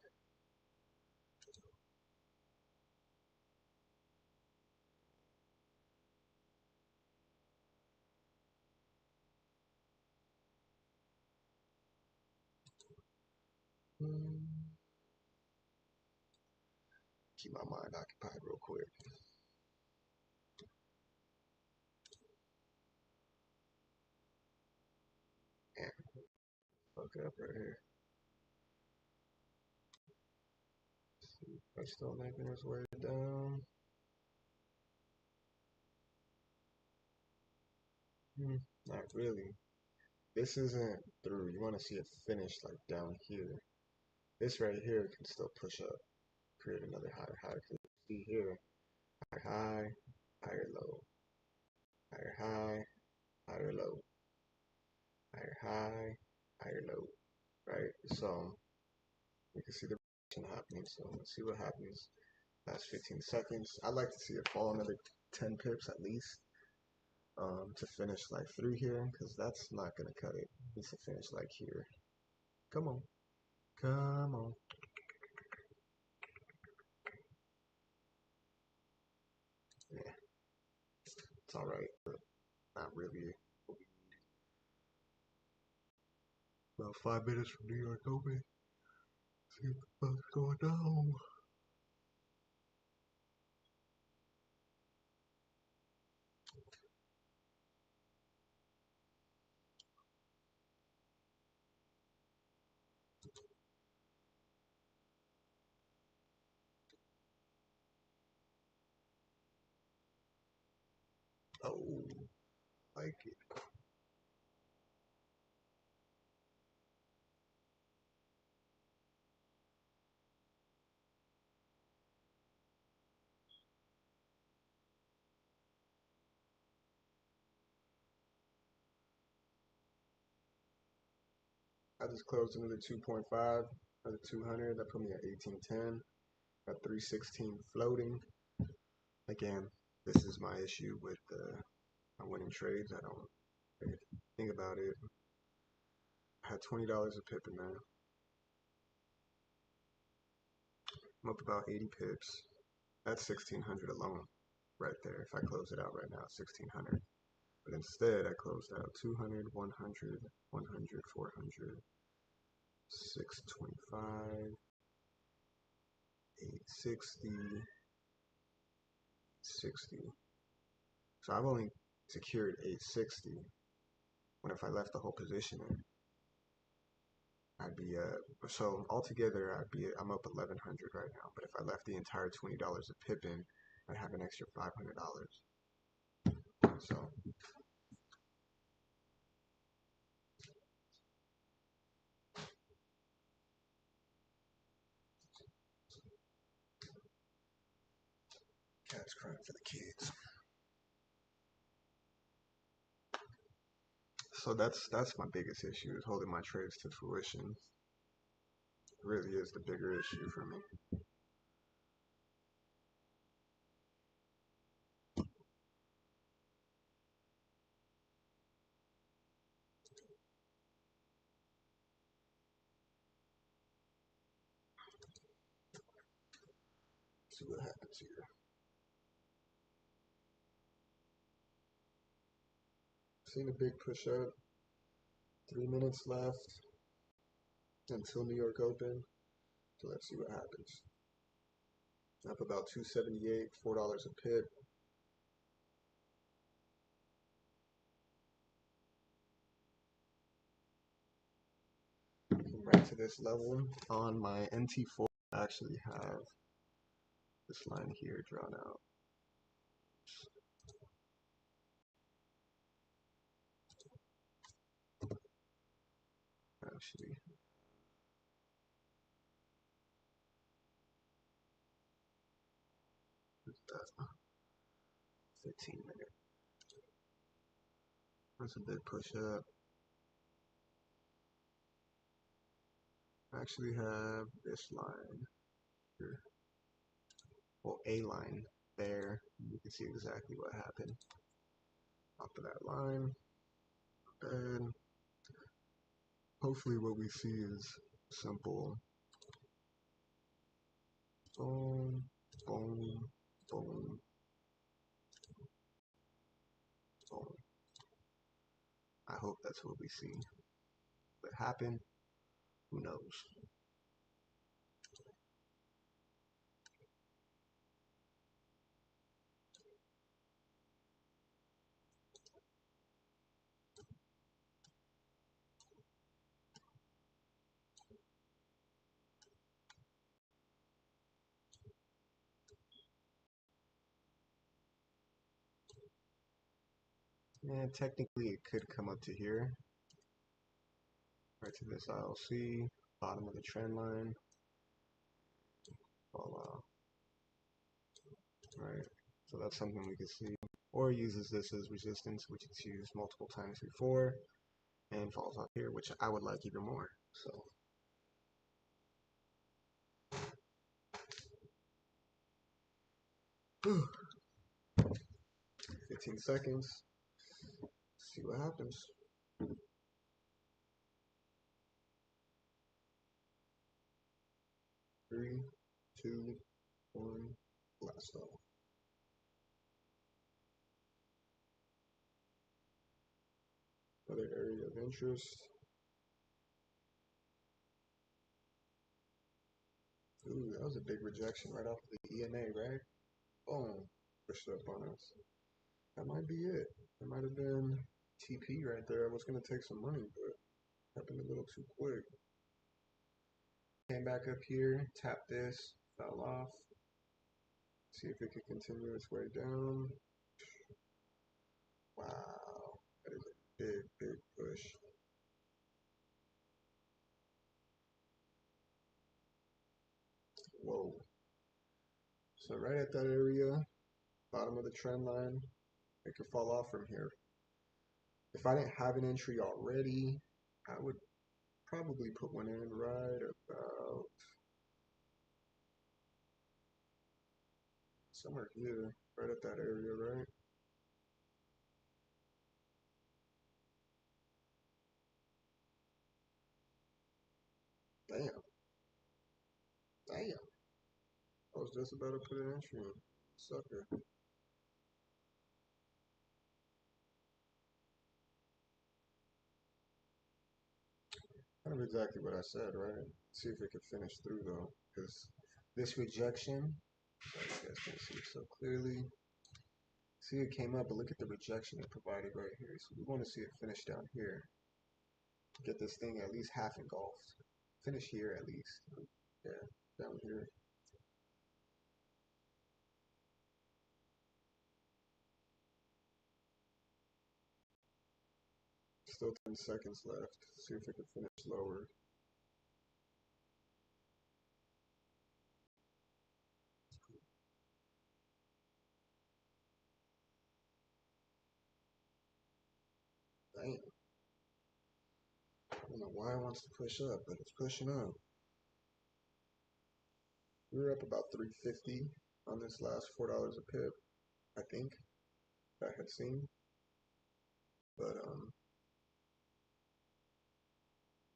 Keep my mind occupied real quick. Damn, fuck up right here. We're still making its way down. Not really. This isn't through. You want to see it finish like down here. This right here can still push up, create another higher high. See here, higher high, higher low, higher high, higher low, higher high, higher low. Right. So you can see the reaction happening. So let's see what happens. Last 15 seconds. I'd like to see it fall another 10 pips at least. To finish like through here, because that's not gonna cut it. It needs to finish like here. Come on, come on. Yeah, it's all right, but not really. About 5 minutes from New York Open. See what the fuck's going down. Oh, like it. I just closed another 2.5, another 200. That put me at 1810. Got 316 floating. Again, this is my issue with my winning trades. I don't really think about it. I had $20 a pip in there. I'm up about 80 pips. That's 1,600 alone right there. If I close it out right now, 1,600. But instead, I closed out 200, 100, 100, 400, 625, 860, 60. So I've only secured 860, when if I left the whole position in, I'd be so altogether I'm up 1100 right now. But if I left the entire $20 of pip in, I'd have an extra $500. So cat's crying for the kids. So that's my biggest issue, is holding my trades to fruition. It really is the bigger issue for me. See what happens here. Seen a big push up. 3 minutes left until New York open. So let's see what happens. Up about 278, $4 a pip. Right to this level. On my NT4, I actually have this line here drawn out. Actually, that 15 minute. That's a big push up. I actually have this line here. Well, a line there. You can see exactly what happened. Off of that line. And hopefully what we see is simple. Boom, boom, boom, boom. I hope that's what we see. What happened? Who knows? And technically it could come up to here. Right to this ILC, bottom of the trend line. Fall off. Right. So that's something we could see. Or uses this as resistance, which it's used multiple times before, and falls off here, which I would like even more. So 15 seconds. See what happens. 3, 2, 1, blast off. Another area of interest. Ooh, that was a big rejection right off of the EMA, right? Boom. Pushed up on us. That might be it. It might have been TP right there. I was going to take some money, but happened a little too quick. Came back up here, tapped this, fell off. See if it could continue its way down. Wow, that is a big, big push. Whoa. So right at that area, bottom of the trend line, it could fall off from here. If I didn't have an entry already, I would probably put one in right about somewhere here, right at that area, right? Damn. Damn. I was just about to put an entry in. Sucker. Kind of exactly what I said, right? See if it could finish through though, because this rejection, you guys can see so clearly, See, it came up, but look at the rejection it provided right here. So we want to see it finish down here. Get this thing at least half engulfed. Finish here at least. Yeah, down here. Still 10 seconds left. See if it can finish lower. Damn. I don't know why it wants to push up, but it's pushing up. We were up about 350 on this last $4 a pip, I think, that I had seen. But let's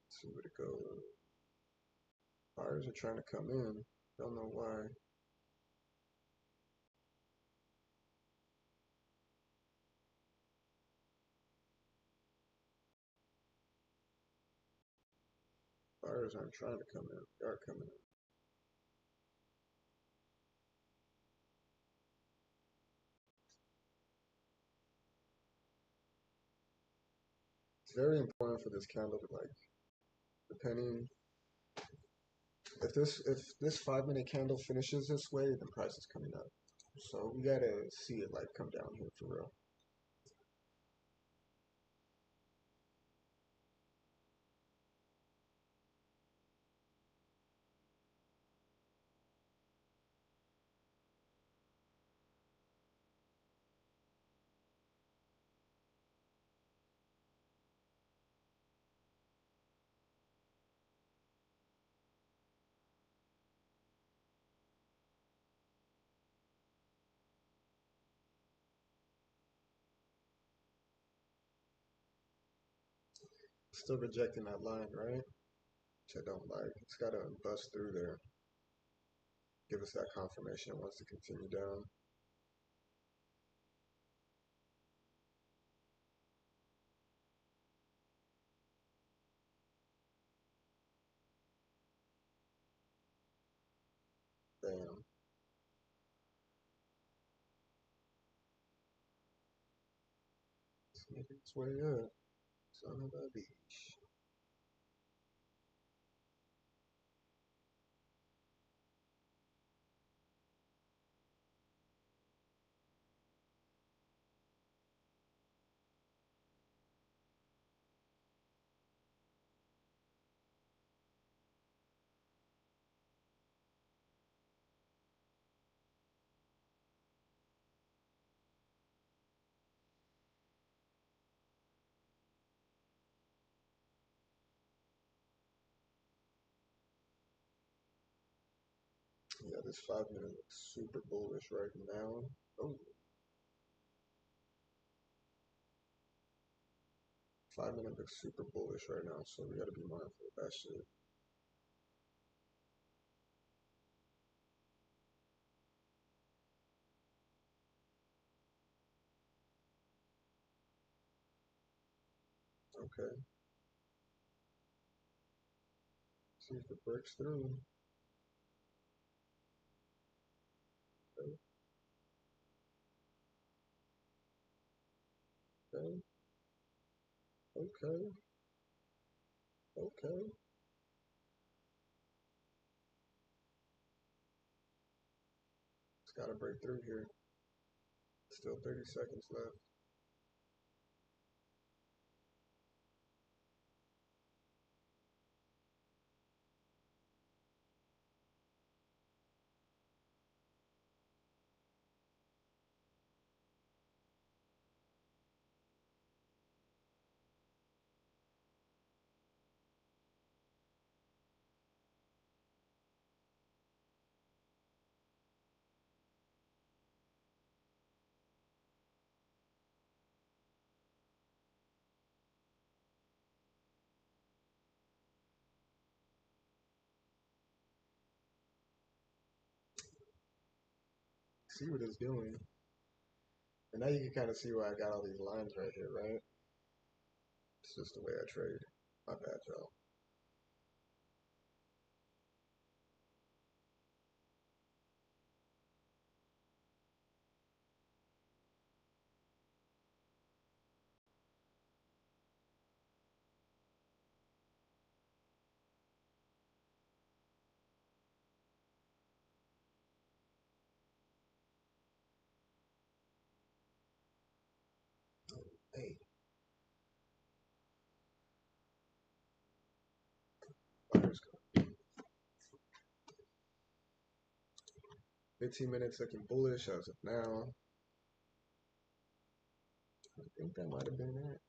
see where it goes. Buyers are trying to come in. Don't know why. Buyers aren't trying to come in. They are coming in. It's very important for this candle to like, depending if this 5 minute candle finishes this way, then price is coming up. So we gotta see it like come down here for real. Still rejecting that line, right? Which I don't like. It's gotta bust through there. Give us that confirmation it wants to continue down. Bam. It's making its way up. Son of a beach. Yeah, this 5 minute looks super bullish right now. Oh, 5 minute looks super bullish right now, so we gotta be mindful of that shit. Okay, see if it breaks through. Okay, okay, okay, okay. It's gotta break through here. Still 30 seconds left. See what it's doing. And now you can kind of see why I got all these lines right here, right? It's just the way I trade. My bad, y'all. 15 minutes looking bullish as of now. I think that might have been it.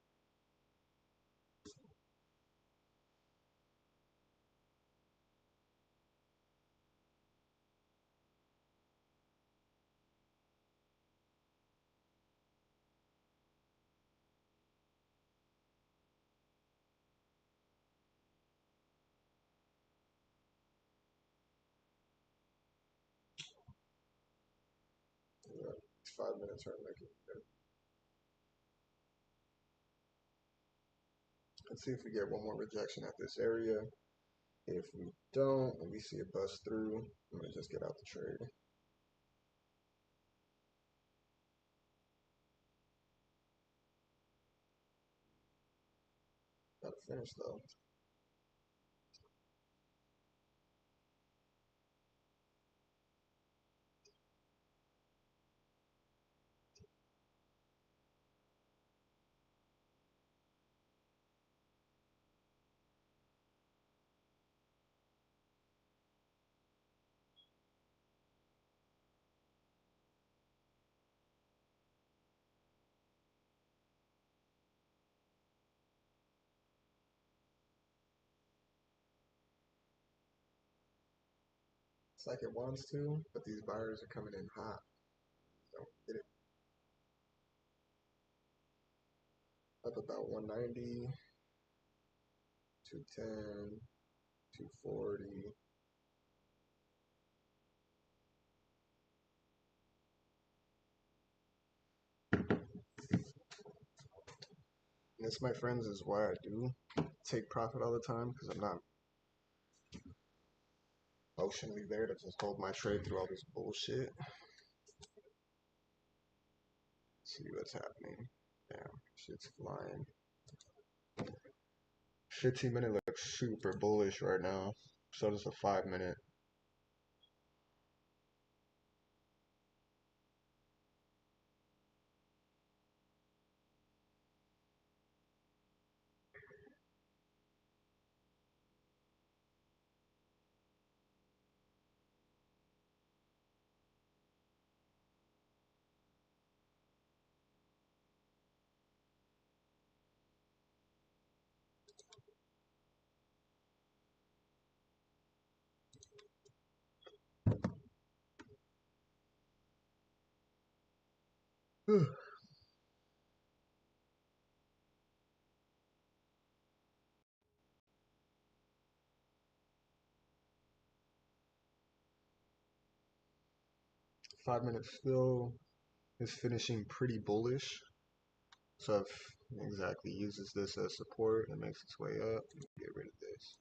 Yeah, 5 minutes are looking good. Let's see if we get one more rejection at this area. If we don't, and we see a bust through, I'm gonna just get out the trade. Gotta finish though. It's like it wants to, but these buyers are coming in hot. Don't get it. Up about 190, 210, 240. And this, my friends, is why I do take profit all the time, because I'm not emotionally there to just hold my trade through all this bullshit. See what's happening. Damn, shit's flying. 15-minute looks super bullish right now. So does a 5-minute. Whew. 5 minutes still is finishing pretty bullish. So if exactly uses this as support and makes its way up, get rid of this.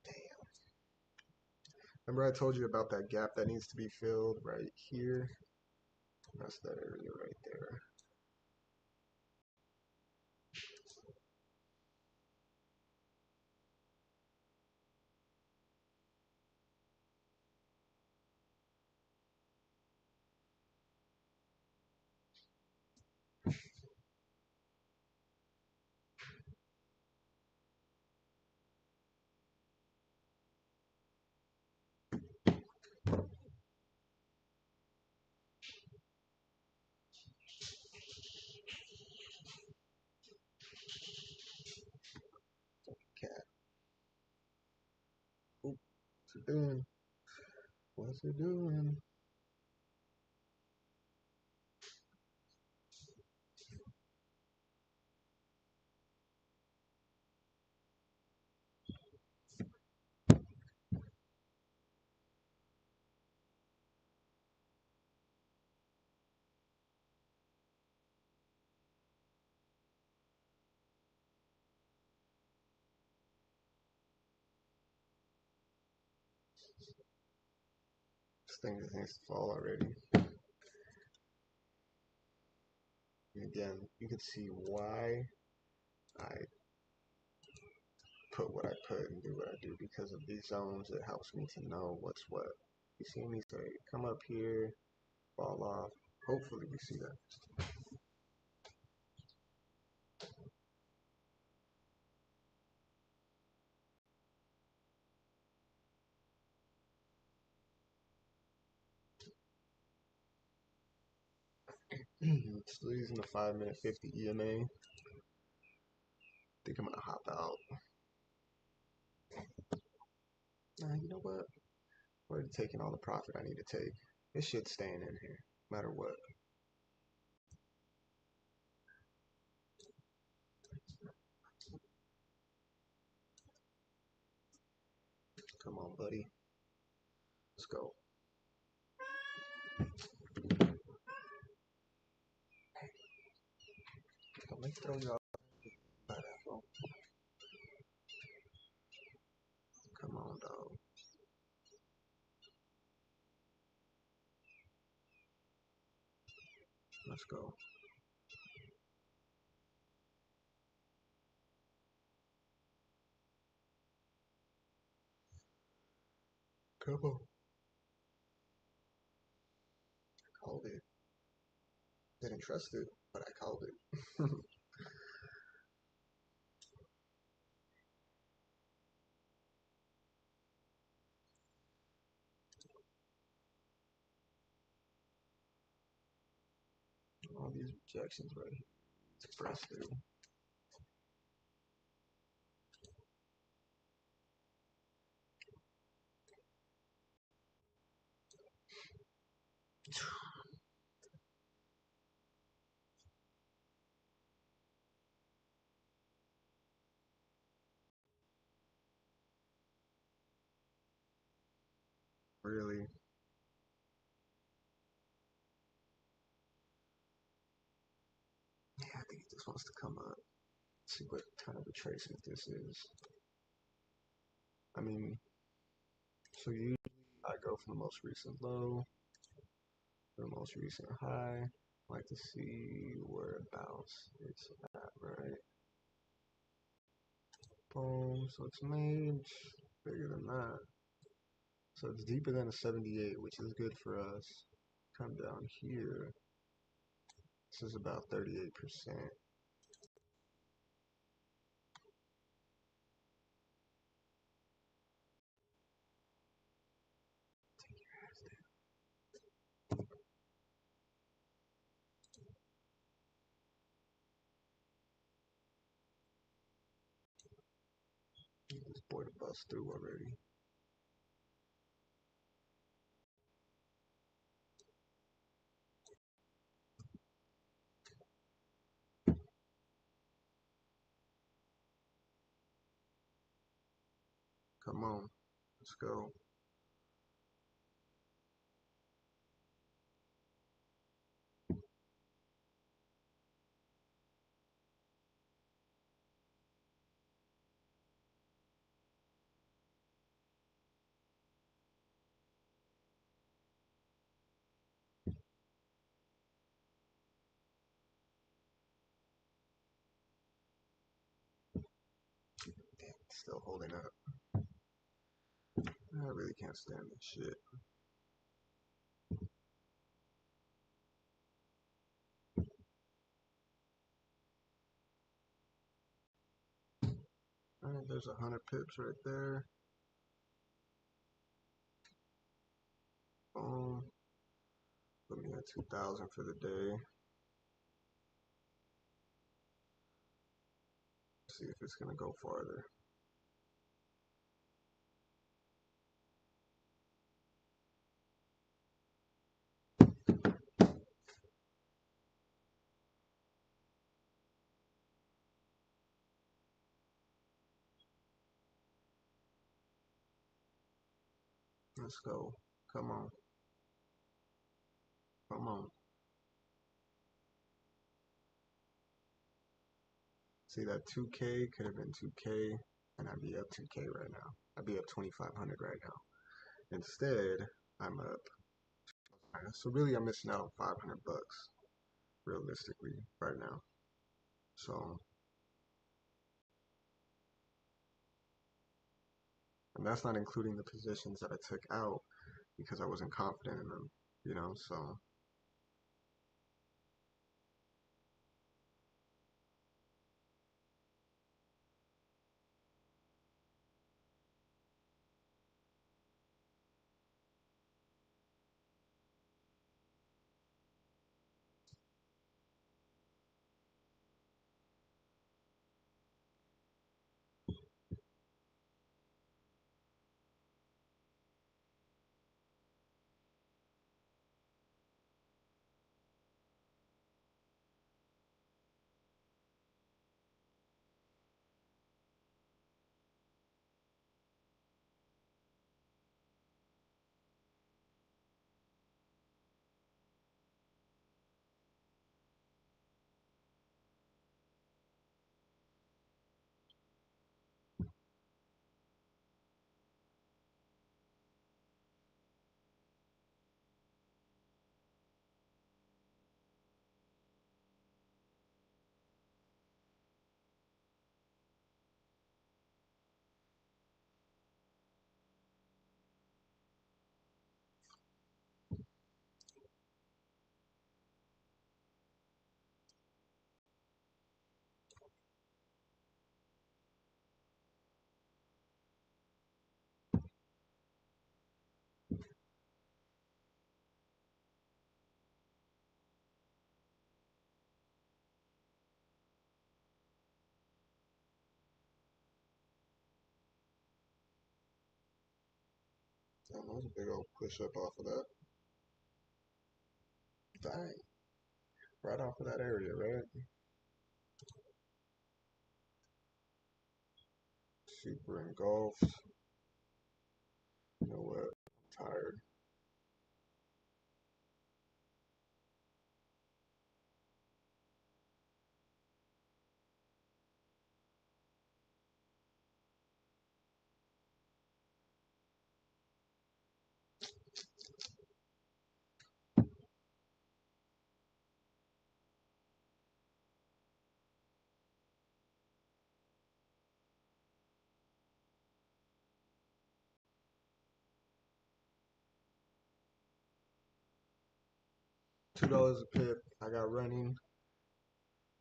Damn. Remember I told you about that gap that needs to be filled right here? That's that area right there. Cat. Oop, what's it doing? What's it doing? This thing just needs to fall already. And again, you can see why I put what I put and do what I do, because of these zones. It helps me to know what's what. You see me say, come up here, fall off. Hopefully we see that. Still using the 5-minute 50 EMA. Think I'm gonna hop out. Nah, you know what? I'm already taking all the profit I need to take. This shit's staying in here, no matter what. Come on, buddy. Let's go. Don't make throw you off. Come on, dog. Let's go. Come on. Called it. Didn't trust it, but I called it. All these rejections right here. It's press through. Really? Yeah, I think it just wants to come up. Let's see what kind of retracement this is. I mean, so usually I go from the most recent low to the most recent high. I like to see whereabouts it's at, right? Boom. So it's made bigger than that. So it's deeper than a 78, which is good for us. Come down here. This is about 38%. This boy to bust through already. Come on. Let's go. Damn, it's still holding up. I really can't stand this shit. Alright, there's 100 pips right there. Boom. Put me at 2,000 for the day. See if it's gonna go farther. Let's go. Come on. Come on. See, that 2K could have been 2K, and I'd be up 2K right now. I'd be up 2,500 right now. Instead, I'm up. So really, I'm missing out 500 bucks, realistically, right now. So, and that's not including the positions that I took out because I wasn't confident in them, you know, so. Damn, that was a big old push up off of that. Dang. Right off of that area, right? Super engulfed. You know what? I'm tired. $2 a pip. I got running.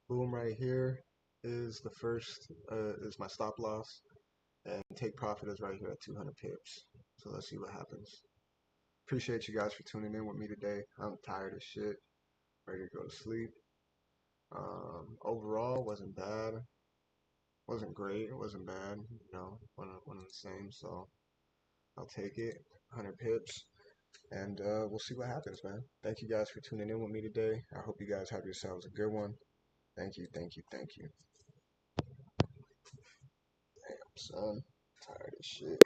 Boom right here is the first is my stop loss, and take profit is right here at 200 pips. So let's see what happens. Appreciate you guys for tuning in with me today. I'm tired as shit, ready to go to sleep. Overall, wasn't bad, wasn't great, it wasn't bad. You know, one of the same. So I'll take it. 100 pips, and we'll see what happens, man. Thank you guys for tuning in with me today. I hope you guys have yourselves a good one. Thank you, thank you, thank you. Damn, son, tired as shit.